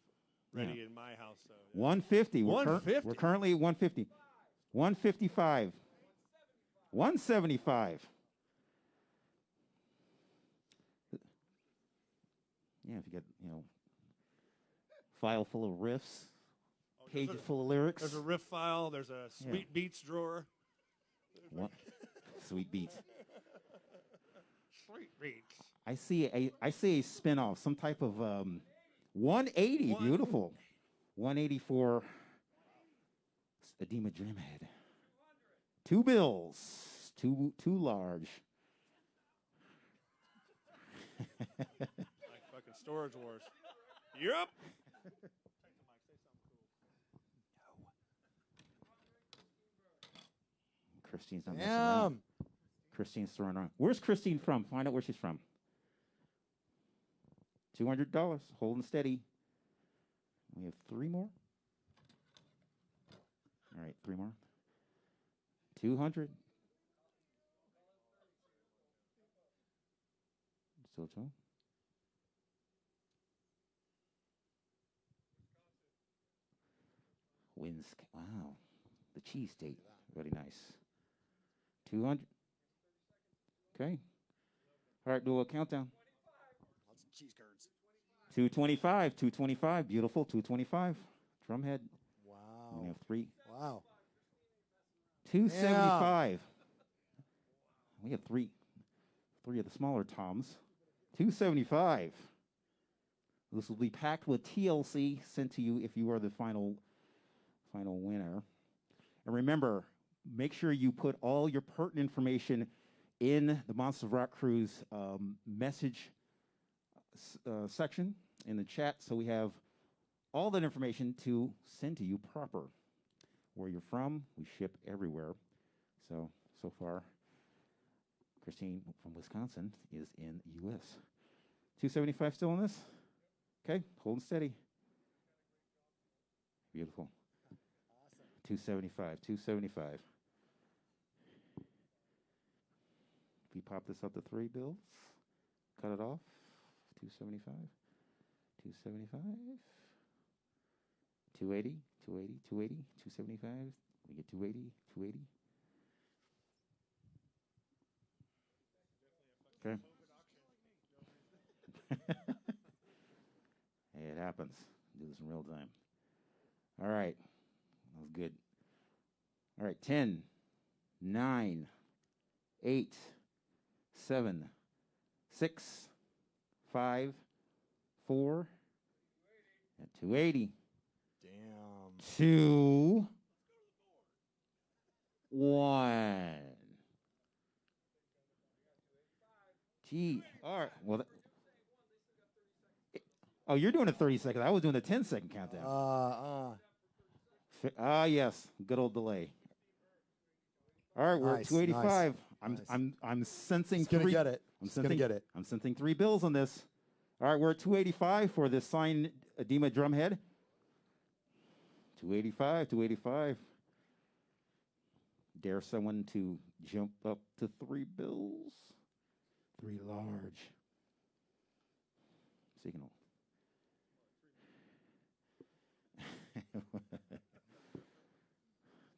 ready Yeah. in my house. So 150. 150. We're currently at 150. 155. 175. Yeah, if you get, file full of riffs, page there's a- full of lyrics. There's a riff file. There's a sweet beats drawer. What? Sweet beats. Sweet beats. I see a spin-off, some type of 180. Beautiful. 180 for Adema Drumhead. 2 bills. Too large. Like fucking Storage Wars. Yep. Christine's not messing around. Christine's throwing around. Where's Christine from? Find out where she's from. $200. Holding steady. We have 3 more. All right, 3 more. 200. Still 2. Wow. The cheese state. Very nice. 200. Okay. All right, do a countdown. Lots of cheese curds. 225. 225. Beautiful. 225. Drumhead. Wow. We have 3. Wow. 275. We have 3 of the smaller toms. 275. This will be packed with TLC sent to you if you are the final winner. And remember, make sure you put all your pertinent information in the Monsters of Rock Cruise message section in the chat, so we have all that information to send to you proper. Where you're from, we ship everywhere. So far, Christine from Wisconsin is in U.S. 275 still on this? Okay, holding steady. Beautiful. 275, 275. If we pop this up to 3 bills, cut it off. 275, 275, 280, 280, 280, 275. We get 280, 280. Okay. Hey, it happens. Do this in real time. All right. That was good. All right. 10, 9, 8, 7, 6, 5, 4, and 280. Damn. 2, 1. Gee. All right. Well. Oh, you're doing a 30 second. I was doing a 10-second countdown. Yes. Good old delay. All right, we're at 285. Nice. I'm sensing He's gonna 3. get it. He's gonna get it. I'm sensing 3 bills on this. All right, we're at 285 for this signed Adema drumhead. 285, 285. Dare someone to jump up to 3 bills? 3 large. Signal.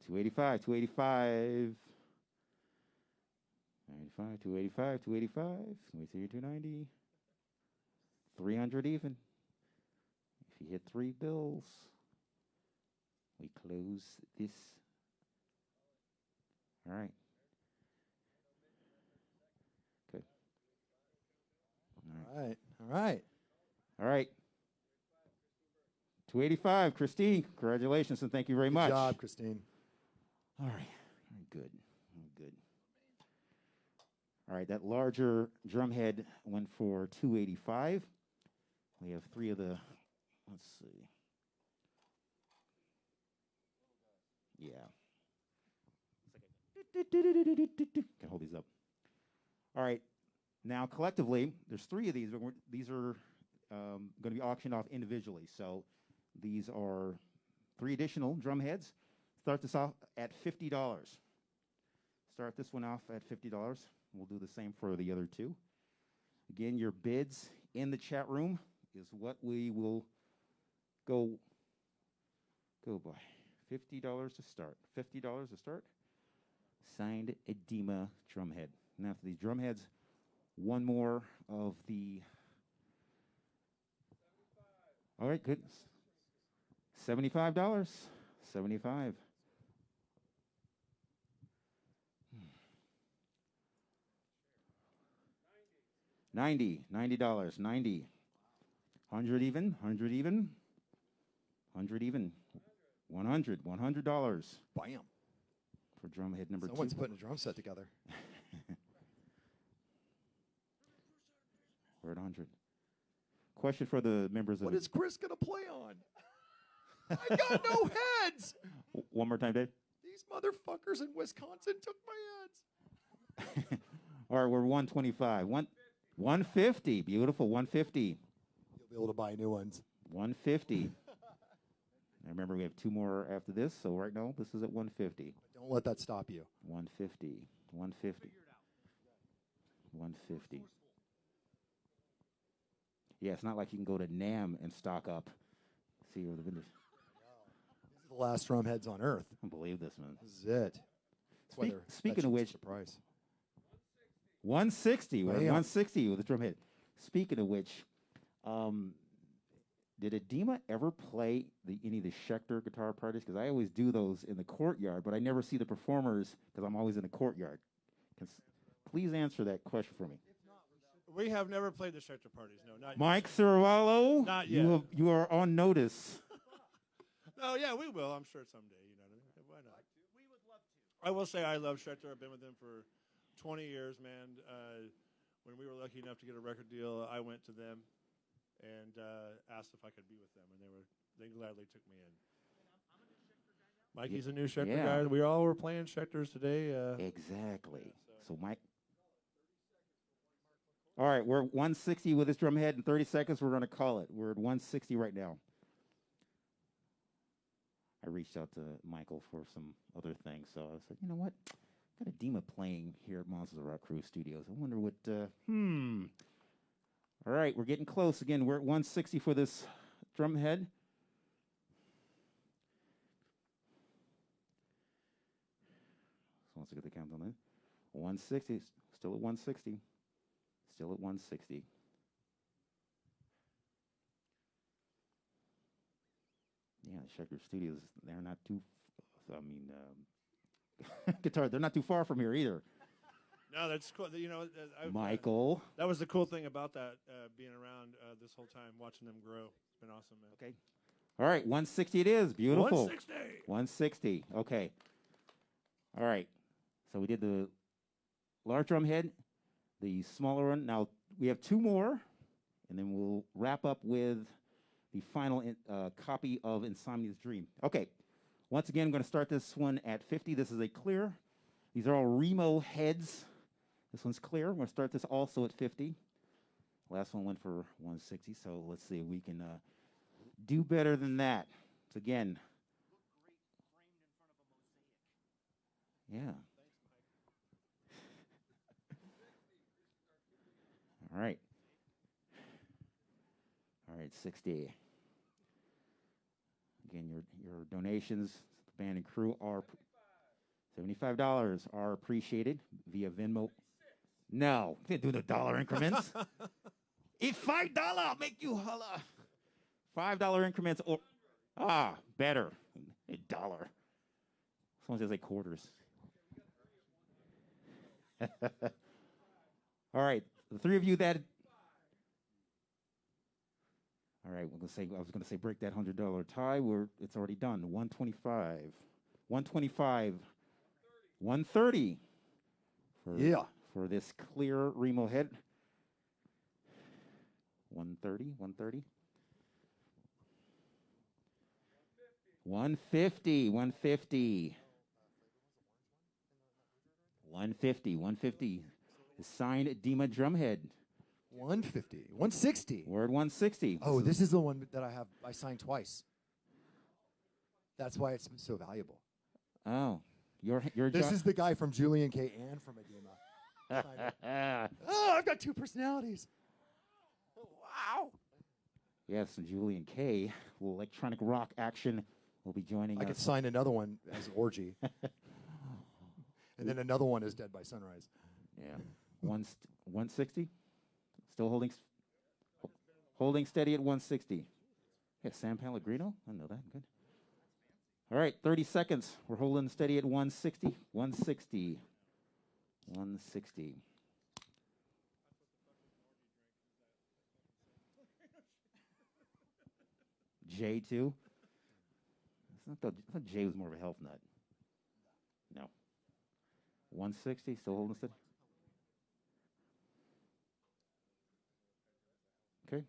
285, 285. 285, 285, 285. Can we see 290? 300 even. If you hit 3 bills, we close this. All right. Okay. All right. All right. All right. 285, Christine. Congratulations and thank you very much. Good job, Christine. All right. Good. Good. All right, that larger drumhead went for 285. We have 3 of the, let's see. Yeah. Can hold these up. All right. Now, collectively, there's 3 of these. But these are going to be auctioned off individually. So these are 3 additional drum heads. Start this off at $50. Start this one off at $50. We'll do the same for the other 2. Again, your bids in the chat room is what we will go by. $50 to start. $50 to start. Signed Adema drumhead. Now for these drumheads, one more of the. All right, good. $75. 75. $90. $90. 90. 100 even. 100 even. 100 even. 100. $100. Bam. For drumhead number 2. Someone's putting a drum set together. We're at 100. Question for the members of What is Chris going to play on? I got no heads. One more time, Dave. These motherfuckers in Wisconsin took my heads. All right, we're 125. 150. Beautiful. 150. You'll be able to buy new ones. 150. I remember we have 2 more after this, so right now this is at 150. Don't let that stop you. 150. 150. 150. Yeah, it's not like you can go to NAM and stock up. See where the vendors. These are the last drum heads on earth. I don't believe this, man. This is it. Speaking of which, the price. 160. We're at Bam. 160 with the drum head. Speaking of which, did Adema ever play any of the Schecter guitar parties? Because I always do those in the courtyard, but I never see the performers because I'm always in the courtyard. Please answer that question for me. We have never played the Schecter parties. No, not Mike yet. Cervallo, Not yet. you are on notice. Oh yeah, we will. I'm sure someday. You know, why not? We would love to. I will say I love Schecter. I've been with them for 20 years, man. When we were lucky enough to get a record deal, I went to them and asked if I could be with them, and they gladly took me in. Mikey's a new Schecter guy. We all were playing Schecters today. Exactly. So Mike. All right, we're at 160 with this drum head. In 30 seconds, we're going to call it. We're at 160 right now. I reached out to Michael for some other things, so I said, you know what? Got Adema playing here at Monsters of Rock Crew Studios. I wonder what. All right, we're getting close. Again, we're at 160 for this drum head. So once I get the countdown in, 160, still at 160. Still at 160. Yeah, Schecter Studios, they're not too, guitar, they're not too far from here either. No, that's cool. You know, Michael. That was the cool thing about that, being around this whole time, watching them grow. It's been awesome, man. Okay. All right, 160 it is. Beautiful. 160. 160. Okay. All right. So we did the large drum head, the smaller one. Now we have 2 more, and then we'll wrap up with the final copy of Insomnia's Dream. Okay. Once again, I'm going to start this one at 50. This is a clear. These are all Remo heads. This one's clear. We're going to start this also at 50. Last one went for 160, so let's see if we can do better than that. So again. Yeah. All right. All right, 60. Again, your donations, the band and crew, are $75 are appreciated via Venmo. No, can't do the dollar increments. It's $5, I'll make you holla. $5 increments or better. $1. Someone says like quarters. All right, the 3 of you that. All right, I was gonna say break that $100 tie. It's already done. 125, 125, 130. For this clear Remo head. 130, 130. 150, 150. 150, 150. The signed Adema drumhead. 150, 160. We're at 160. Oh, this is the one that I signed twice. That's why it's so valuable. Oh, your This is the guy from Julian K. and from Adema. Oh, I've got two personalities. Wow. Yes, and Julian K. Little electronic rock action will be joining us. I could sign another one as Orgy. And then another one is Dead by Sunrise. Yeah. 160? Still holding steady at 160. Yeah, San Pellegrino? I know that. Good. All right, 30 seconds. We're holding steady at 160. 160. 160. J2? I thought J was more of a health nut. No. 160, still holding steady. Okay.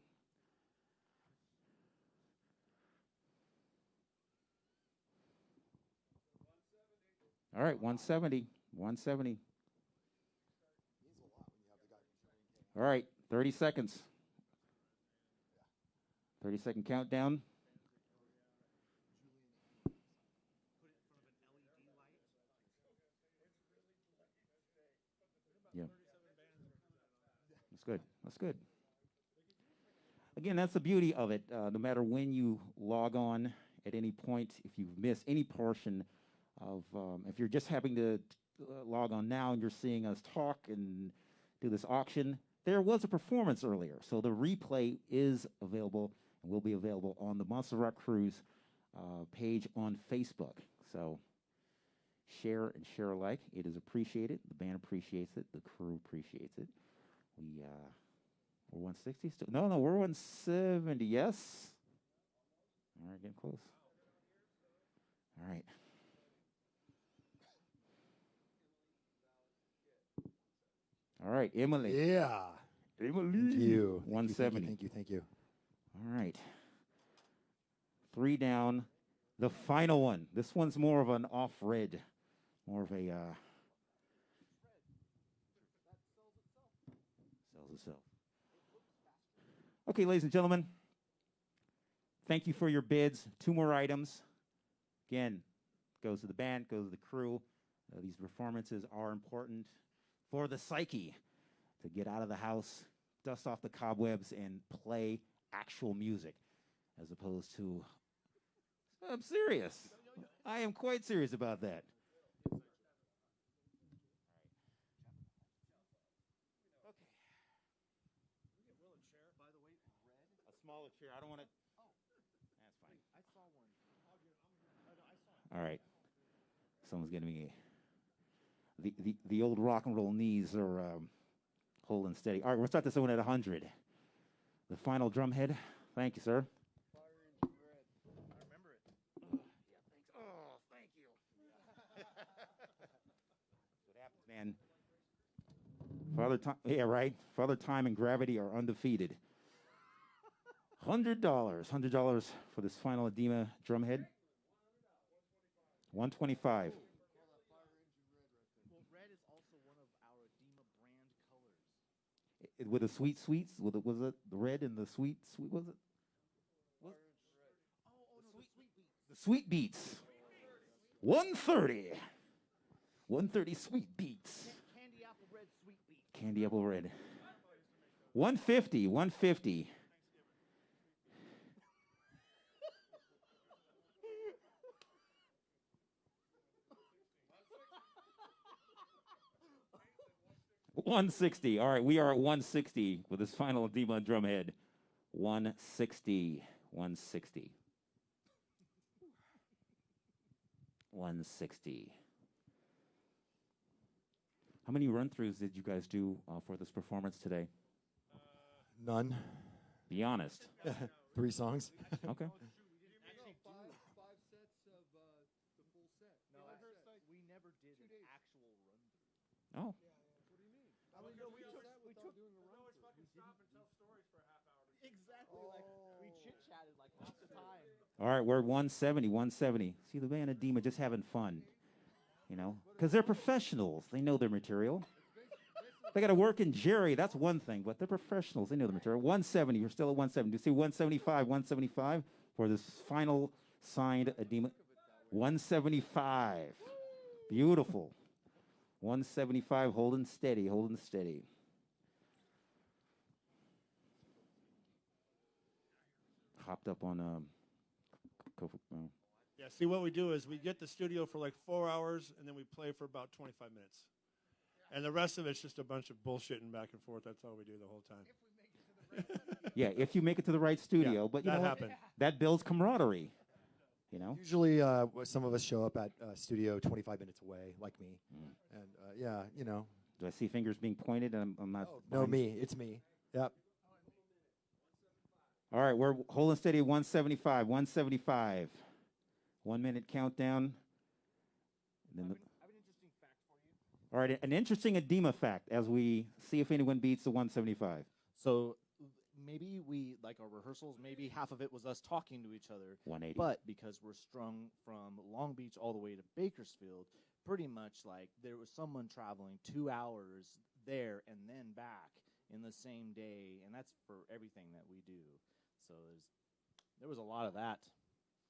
All right, 170. 170. All right, 30 seconds. 30-second countdown. Yeah. That's good. That's good. Again, that's the beauty of it. No matter when you log on at any point, if you've missed any portion of, if you're just having to log on now and you're seeing us talk and do this auction, there was a performance earlier. So the replay is available and will be available on the Monster Rock Cruise page on Facebook. So share and share alike. It is appreciated. The band appreciates it. The crew appreciates it. We're 160 still? No, we're 170. Yes. All right, getting close. All right. All right, Emily. Yeah. Emily. Thank you. 170. Thank you. All right. 3 down. The final one. This one's more of an off red. More of a sells itself. Okay, ladies and gentlemen. Thank you for your bids. 2 more items. Again, goes to the band, goes to the crew. These performances are important for the psyche to get out of the house, dust off the cobwebs, and play actual music, as opposed to, I'm serious. I am quite serious about that. A smaller chair. I don't want to. That's fine. I saw one. All right. Someone's getting me. The old rock and roll knees are holding steady. All right, we'll start this one at 100. The final drum head. Thank you, sir. I remember it. Oh, thank you. That's what happens, man. Father Time and gravity are undefeated. $100. $100 for this final Adema drum head. 125. Well, red is also one of our Adema brand colors. With the sweet sweets, was it the red and the sweet was it? The sweet beats. 130. 130 sweet beats. Candy apple red sweet beet. Candy apple red. 150. 150. $160. All right, we are at 160 with this final Adema drum head. 160. 160. 160. How many run-throughs did you guys do for this performance today? None. Be honest. 3 songs. Okay. Five sets of the full set. No, we never did an actual run through. Oh. What do you mean? I mean, we took doing a run through. Stop and tell stories for a half hour. Exactly. Like we chit All right, we're at 170, 170. See, the band Adema just having fun, you know, because they're professionals. They know their material. They got to work in Jerry. That's one thing, but they're professionals. They know the material. 170. You're still at 170. Do you see 175? 175 for this final signed Adema. 175. Beautiful. 175. Holding steady. Holding steady. Hopped up on Yeah, see, what we do is we get the studio for like 4 hours, and then we play for about 25 minutes. And the rest of it's just a bunch of bullshitting back and forth. That's all we do the whole time. Yeah, if you make it to the right studio. Yeah, but you that know what? happened. That builds camaraderie. You know? Usually, some of us show up at studio 25 minutes away, like me. And yeah, you know. Do I see fingers being pointed? I'm not. No, me. It's me. Yep. All right, we're holding steady at 175. 175. 1 minute countdown. And then all right, an interesting Adema fact as we see if anyone beats the 175. So maybe we, like our rehearsals, maybe half of it was us talking to each other. 180. But because we're strung from Long Beach all the way to Bakersfield, pretty much like there was someone traveling 2 hours there and then back in the same day. And that's for everything that we do. So there was a lot of that.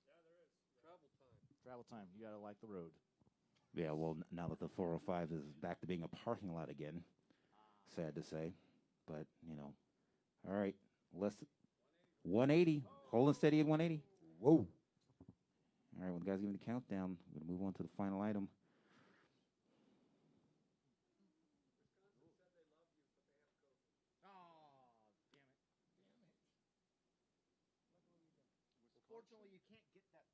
Yeah, there is. Travel time. Travel time. You got to like the road. Yeah, well, now that the 405 is back to being a parking lot again, sad to say. But, you know, all right, 180. Holding steady at 180. Whoa. All right, well, the guys giving the countdown. We're going to move on to the final item. Unfortunately, you can't get that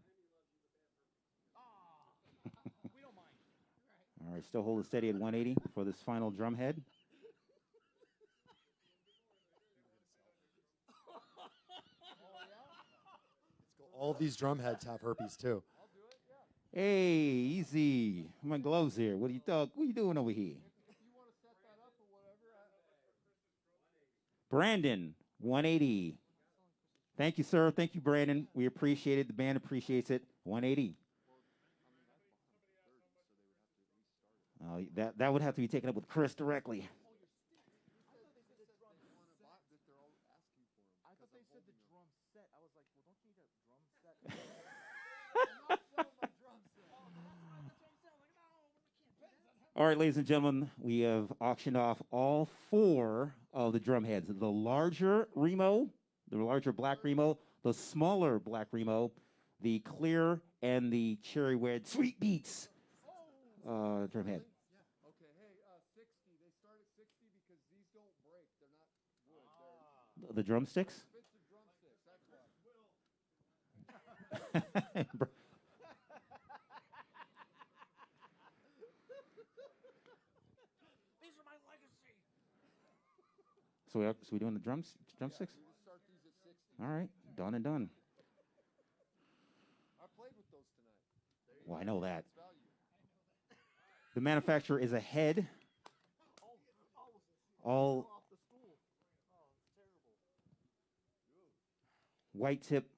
through the internet. We don't mind. All right, still holding steady at 180 for this final drum head. All these drum heads have herpes too. Hey, easy. My gloves here. What are you doing over here? Brandon, 180. Thank you, sir. Thank you, Brandon. We appreciate it. The band appreciates it. 180. That would have to be taken up with Chris directly. I thought they said the drum set. I was like, well, don't you need a drum set? All right, ladies and gentlemen, we have auctioned off all 4 of the drum heads. The larger Remo, the larger black Remo, the smaller black Remo, the clear, and the cherry red Sweet Beats drum head. Yeah. Okay. Hey, 60. They start at 60 because these don't break. They're not wood. The drumsticks? Expensive drumsticks. That's why. These are my legacy. So we doing the drumsticks? Yeah, we start these at 60. All right, done and done. I played with those tonight. Well, I know that. It's value. The manufacturer is a head. All white tip,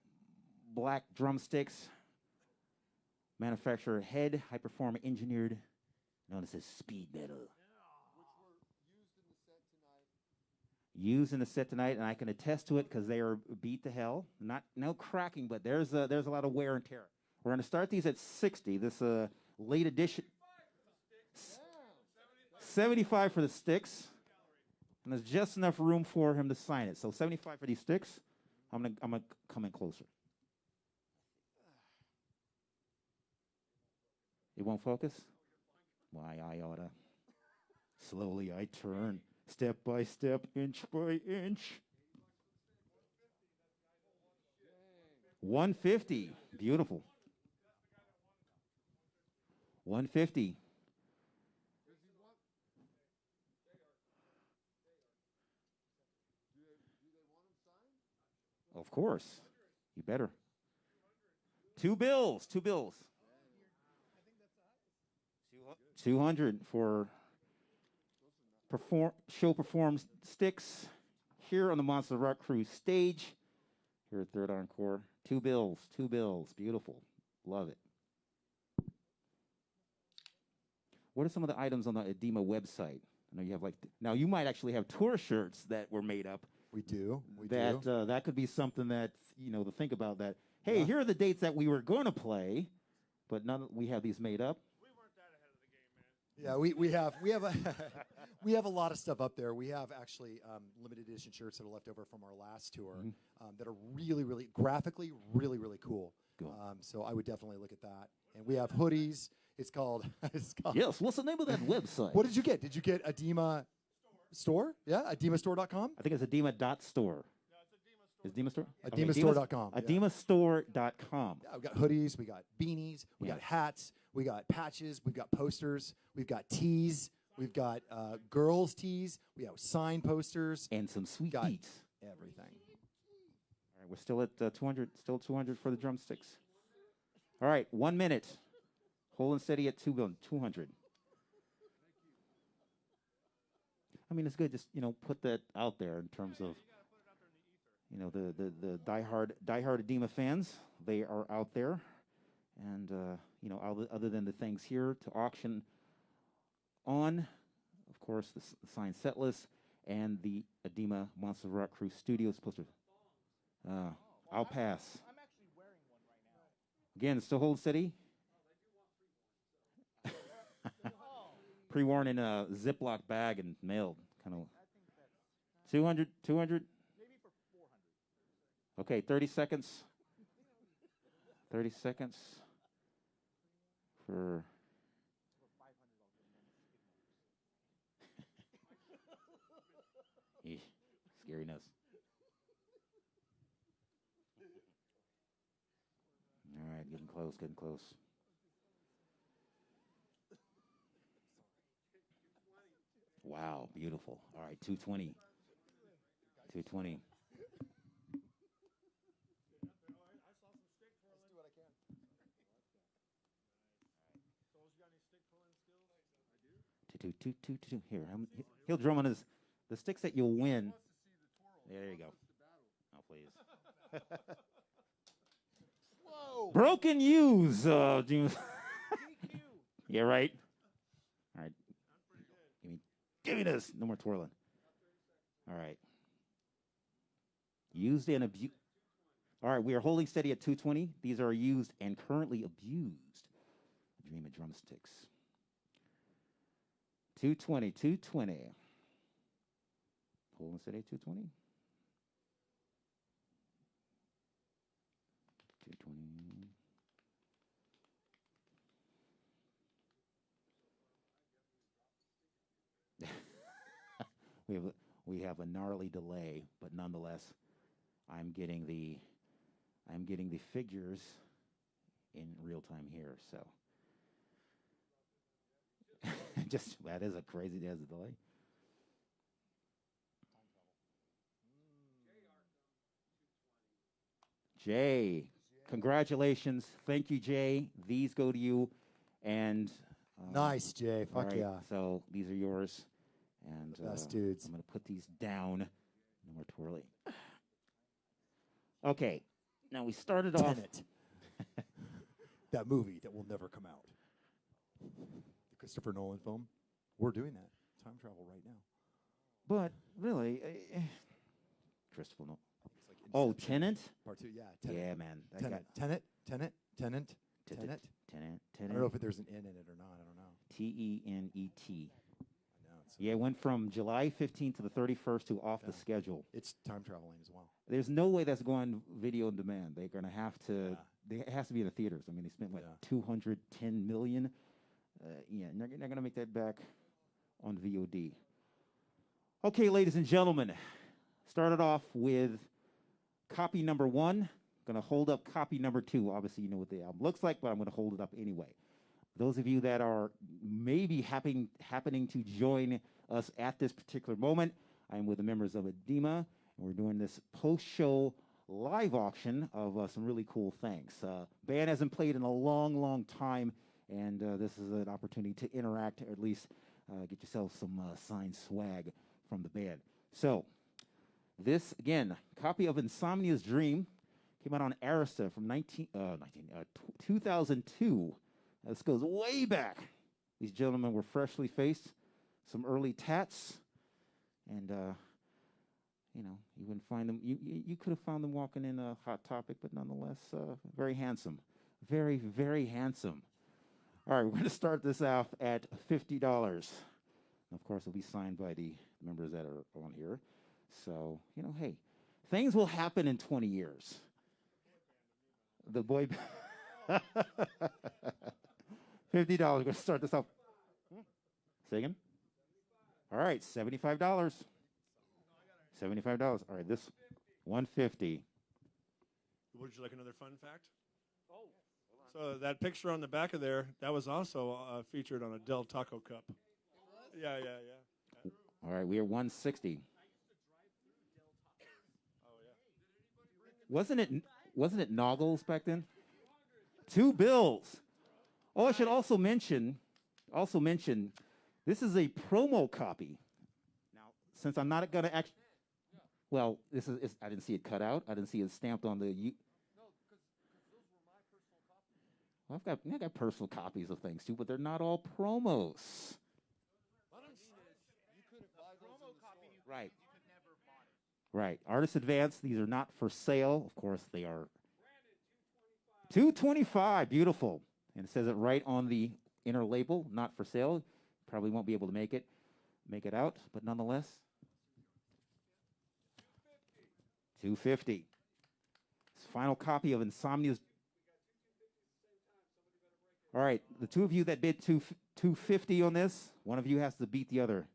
black drumsticks. Manufacturer head, high performance engineered, known as speed metal. Which were used in the set tonight. Used in the set tonight, and I can attest to it because they are beat to hell. No cracking, but there's a lot of wear and tear. We're going to start these at 60. This late edition. 75 for the sticks, and there's just enough room for him to sign it. So 75 for these sticks. I'm gonna come in closer. It won't focus? Why, I oughta. Slowly I turn, step by step, inch by inch. 150. Beautiful. 150. Of course. You better. 2 bills. 2 bills. 200 for show performs sticks, here on the Monster Rock Crew stage here at Third Encore. Two bills. Beautiful. Love it. What are some of the items on the Adema website? I know you have now you might actually have tour shirts that were made up. We do. That could be something that, to think about that. Hey, here are the dates that we were going to play, but we have these made up. Yeah, we have we have a lot of stuff up there. We have actually limited edition shirts that are left over from our last tour that are really, really graphically really, really cool. So I would definitely look at that. And we have hoodies. It's called. Yes. What's the name of that website? What did you get? Did you get Adema Store? Yeah, AdemaStore.com. I think it's Adema.store. Is Adema Store? AdemaStore.com. AdemaStore.com. Yeah, we got hoodies, we got beanies, we got hats, we got patches, we've got posters, we've got tees, we've got girls' tees, we have sign posters, and some sweet beats. Everything. All right, we're still at 200. Still 200 for the drumsticks. All right, 1 minute. Holding steady at 200. I mean, it's good. Just put that out there in terms of the diehard Adema fans. They are out there, and other than the things here to auction on, of course, the signed set list and the Adema Monster Rock Crew Studios poster. I'll pass. I'm actually wearing one right now. Again, still hold steady. Pre-worn in a Ziploc bag and mailed, kind of. 200. Maybe for 400. Okay, 30 seconds. 30 seconds for. Eesh, scariness. All right, getting close. Wow, beautiful. All right, 220. 220. Two. Here, he'll drum on the sticks that you'll win. There you go. Oh, please. Whoa. Broken U's. Yeah, right. All right. Give me this. No more twirling. All right. Used and abused. All right, we are holding steady at 220. These are used and currently abused. Adema drumsticks. 220. Holding steady at 220. 220. We have a gnarly delay, but nonetheless, I'm getting the figures in real time here. So, that is a crazy delay. Jay, congratulations! Thank you, Jay. These go to you, and nice, Jay. Fuck right, yeah. So these are yours. And best dudes. I'm going to put these down. No more twirling. Okay. Now we started off. Tenet. That movie that will never come out. The Christopher Nolan film. We're doing that. Time travel right now. But really, Christopher Nolan. Like Tenet? Part 2, yeah. Tenet. Yeah, man. Tenet. I don't know if there's an N in it or not. I don't know. Tenet. Yeah, it went from July 15th to the 31st to off the schedule. It's time traveling as well. There's no way that's going video on demand. They're going to have to. It has to be in the theaters. I mean, they spent $210 million. They're not going to make that back on VOD. Okay, ladies and gentlemen, started off with copy number 1. Going to hold up copy number 2. Obviously, you know what the album looks like, but I'm going to hold it up anyway. Those of you that are maybe happening to join us at this particular moment, I'm with the members of Adema, and we're doing this post-show live auction of some really cool things. Band hasn't played in a long, long time, and this is an opportunity to interact, or at least get yourself some signed swag from the band. So, This, again, copy of Insomnia's Dream came out on Arista from 2002. This goes way back. These gentlemen were freshly faced, some early tats, and you know, you wouldn't find them. You could have found them walking in a Hot Topic, but nonetheless, very handsome, very, very handsome. All right, we're going to start this off at $50. Of course, it'll be signed by the members that are on here. So, you know, hey, things will happen in 20 years. The boy, $50. We're going to start this off. Say again? All right, $75. $75. All right, this $150. Would you like another fun fact? So that picture on the back of there, that was also featured on a Del Taco Cup. Yeah. All right, we are $160. Wasn't it Noggles back then? $2. Oh, I should also mention, this is a promo copy. Now, since I'm not going to actually, well, this is I didn't see it cut out. I didn't see it stamped on the. Well, I got personal copies of things too, but they're not all promos. Right. Right. Artist Advance, these are not for sale. Of course, they are. $225. Beautiful. And it says it right on the inner label, not for sale. Probably won't be able to make it out, but nonetheless. $250. Final copy of Insomnia's. All right, the two of you that bid $250 on this, one of you has to beat the other.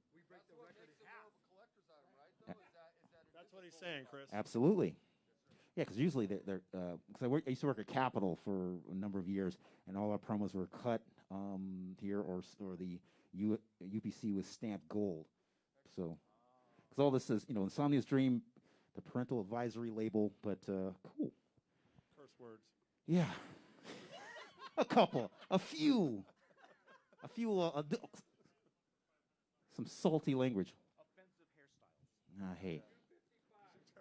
That's what he's saying, Chris. Absolutely. Yeah, because usually they're because I used to work at Capitol for a number of years, and all our promos were cut here, or the UPC was stamped gold. So, because all this is, you know, Insomnia's Dream, the parental advisory label, but cool. Curse words. Yeah. A few, some salty language. Hey.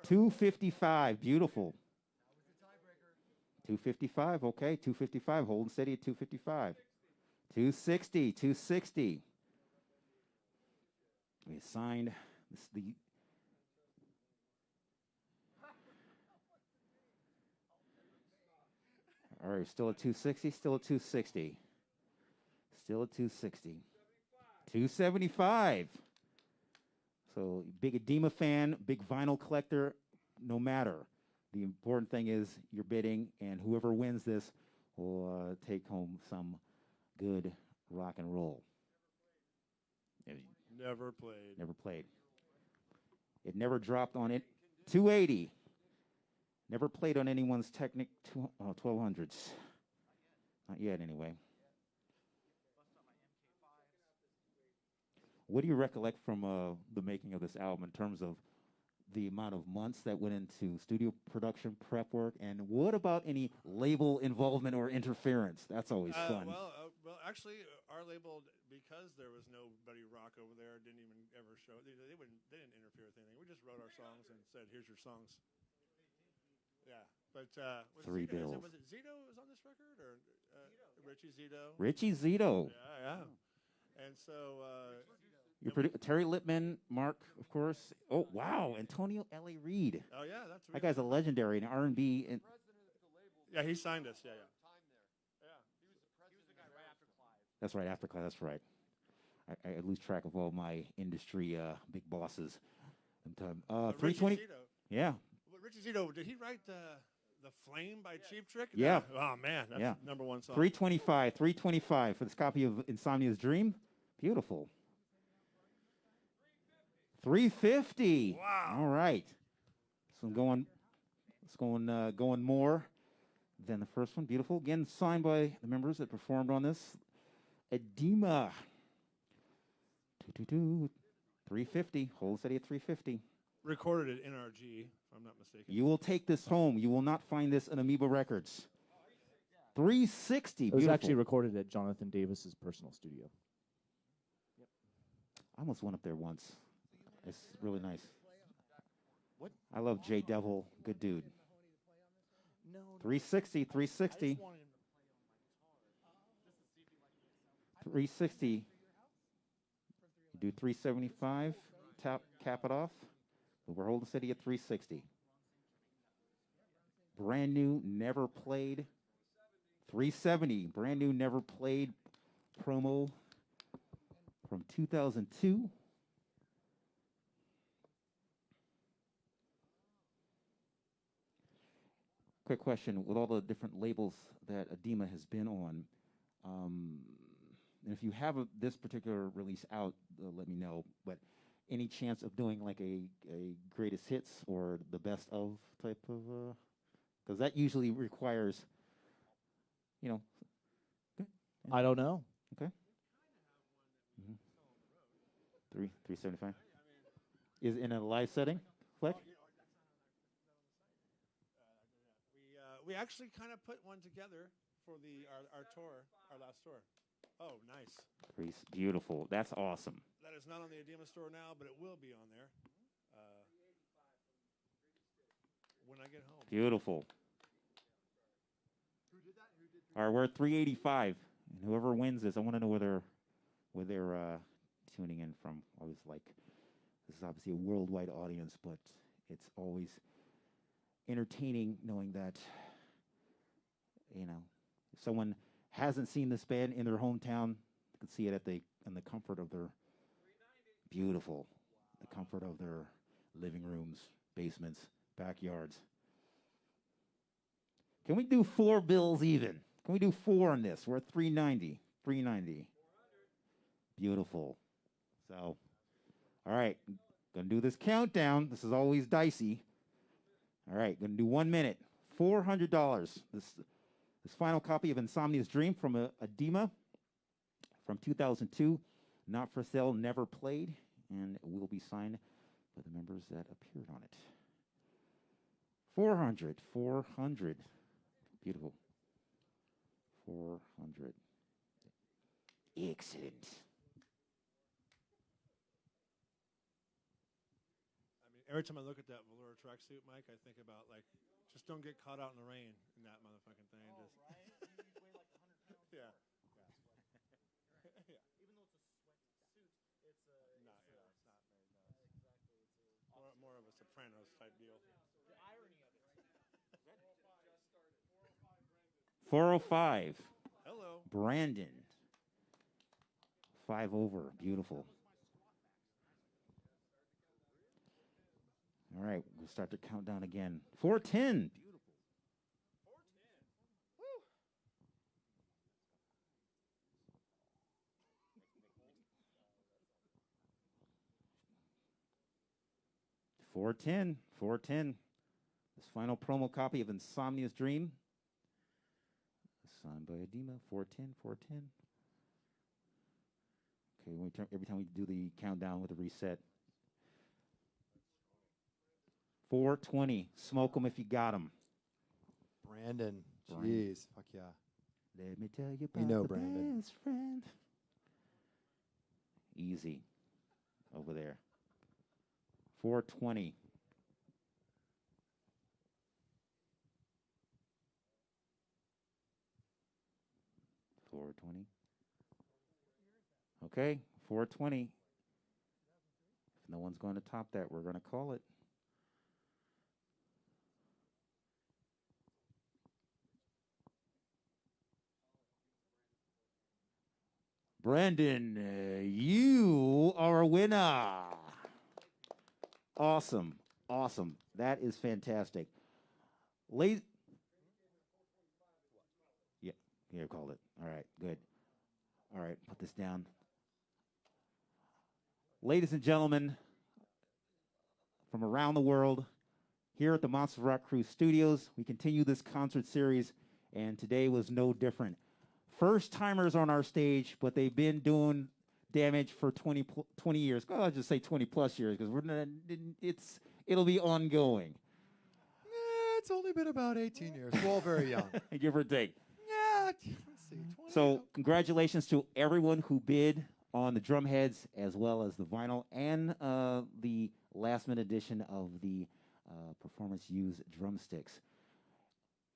$255, beautiful. $255, okay, $255, holding steady at $255. $260. We signed the. All right, still at $260, still at $260. Still at $260. $275. So, big Adema fan, big vinyl collector, no matter. The important thing is you're bidding, and whoever wins this will take home some good rock and roll. Never played. Never played. It never dropped on it. $280. Never played on anyone's Technic 1200s. Not yet, anyway. What do you recollect from the making of this album in terms of the amount of months that went into studio production, prep work, and what about any label involvement or interference? That's always fun. Well, actually, our label, because there was nobody rock over there, didn't even ever show. They didn't interfere with anything. We just wrote our songs and said, "Here's your songs." Yeah, but $3 bills. Was it Zito was on this record, or Richie Zito? Richie Zito. Yeah. And so Terry Lippman, Mark, of course. Oh wow, Antonio L.A. Reid. Oh yeah, that's that guy's a legendary in R&B. And yeah, he signed us. Yeah. That's right, after Clive. That's right. I lose track of all my industry big bosses. 320. Yeah. Richie Zito, did he write the Flame by Cheap Trick? Yeah. Oh man, that's number one song. $325 for this copy of Insomnia's Dream. Beautiful. $350. Wow. All right. So going more than the first one. Beautiful. Again, signed by the members that performed on this. Adema. $350. Hold steady at $350. Recorded at NRG, if I'm not mistaken. You will take this home. You will not find this in Amoeba Records. $360. It was actually recorded at Jonathan Davis's personal studio. I almost went up there once. It's really nice. I love Jay Devil. Good dude. No. 360, 360. 360. You do 375, cap it off. But we're holding steady at 360. Brand new, never played. 370, brand new, never played promo from 2002. Quick question, with all the different labels that Adema has been on, and if you have this particular release out, let me know, but any chance of doing like a greatest hits or the best of type of, because that usually requires, you know. Okay. Yeah. I don't know. Okay. 375. Is in a live setting, Fleck? We actually kind of put one together for our tour, our last tour. Oh, nice. Beautiful. That's awesome. That is not on the Adema store now, but it will be on there when I get home. Beautiful. All right, we're at 385, and whoever wins this, I want to know where they're tuning in from. I was like, this is obviously a worldwide audience, but it's always entertaining knowing that, you know, if someone hasn't seen this band in their hometown, they can see it in the comfort of their the comfort of their living rooms, basements, backyards. Can we do 4 bills even? Can we do 4 on this? We're at 390. 390. Beautiful. So, all right, gonna do this countdown. This is always dicey. All right, gonna do 1 minute. $400. This final copy of Insomnia's Dream from Adema from 2002. Not for sale, never played, and it will be signed by the members that appeared on it. 400. Beautiful. 400. Excellent. I mean, every time I look at that velour tracksuit, Mike, I think about, like, just don't get caught out in the rain in that motherfucking thing. Oh, right? You weigh like 100 pounds. Yeah. Yeah. Yeah. Even though it's a sweat suit, it's not very nice. Exactly. It's More of a Sopranos type deal. the irony of it. 405. Hello. Brandon. 5 over. Beautiful. All right, we'll start the countdown again. 410. Beautiful. 410. 410. This final promo copy of Insomnia's Dream. Signed by Adema. 410. 410. Okay, every time we do the countdown with a reset. 420. Smoke them if you got them. Brandon. Jeez. Fuck yeah. Let me tell you about You know the Brandon. best friend. Easy. Over there. 420. Okay, 420. If no one's going to top that, we're going to call it. Brandon, you are a winner. Awesome. Awesome. That is fantastic. Yeah, called it. All right, good. All right, put this down. Ladies and gentlemen, from around the world, here at the Monsters of Rock Crew Studios, we continue this concert series, and today was no different. First timers on our stage, but they've been doing damage for 20 years. Well, I'll just say 20 plus years because it'll be ongoing. It's only been about 18 years. We're all very young. Give or take. Yeah, let's see. 20 So congratulations to everyone who bid on the drum heads as well as the vinyl and the last minute edition of the performance use drumsticks.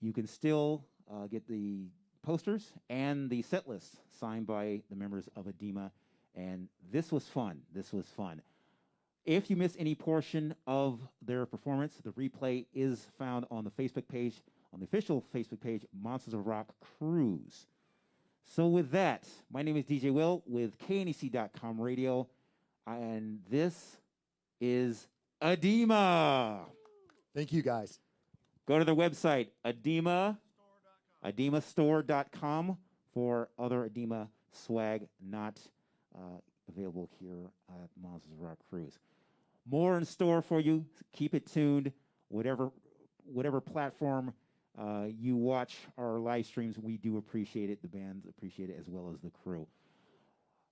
You can still get the posters and the set list signed by the members of Adema, and this was fun. This was fun. If you miss any portion of their performance, the replay is found on the Facebook page, on the official Facebook page, Monsters of Rock Cruise. So with that, my name is DJ Will with KNEC.com Radio, and this is Adema. Thank you, guys. Go to their website, ademastore.com, for other Adema swag not available here at Monsters of Rock Cruise. More in store for you. Keep it tuned. Whatever platform you watch our live streams, we do appreciate it. The bands appreciate it as well as the crew.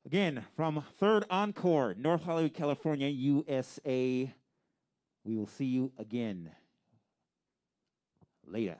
Again, from Third Encore, North Hollywood, California, USA. We will see you again. Later.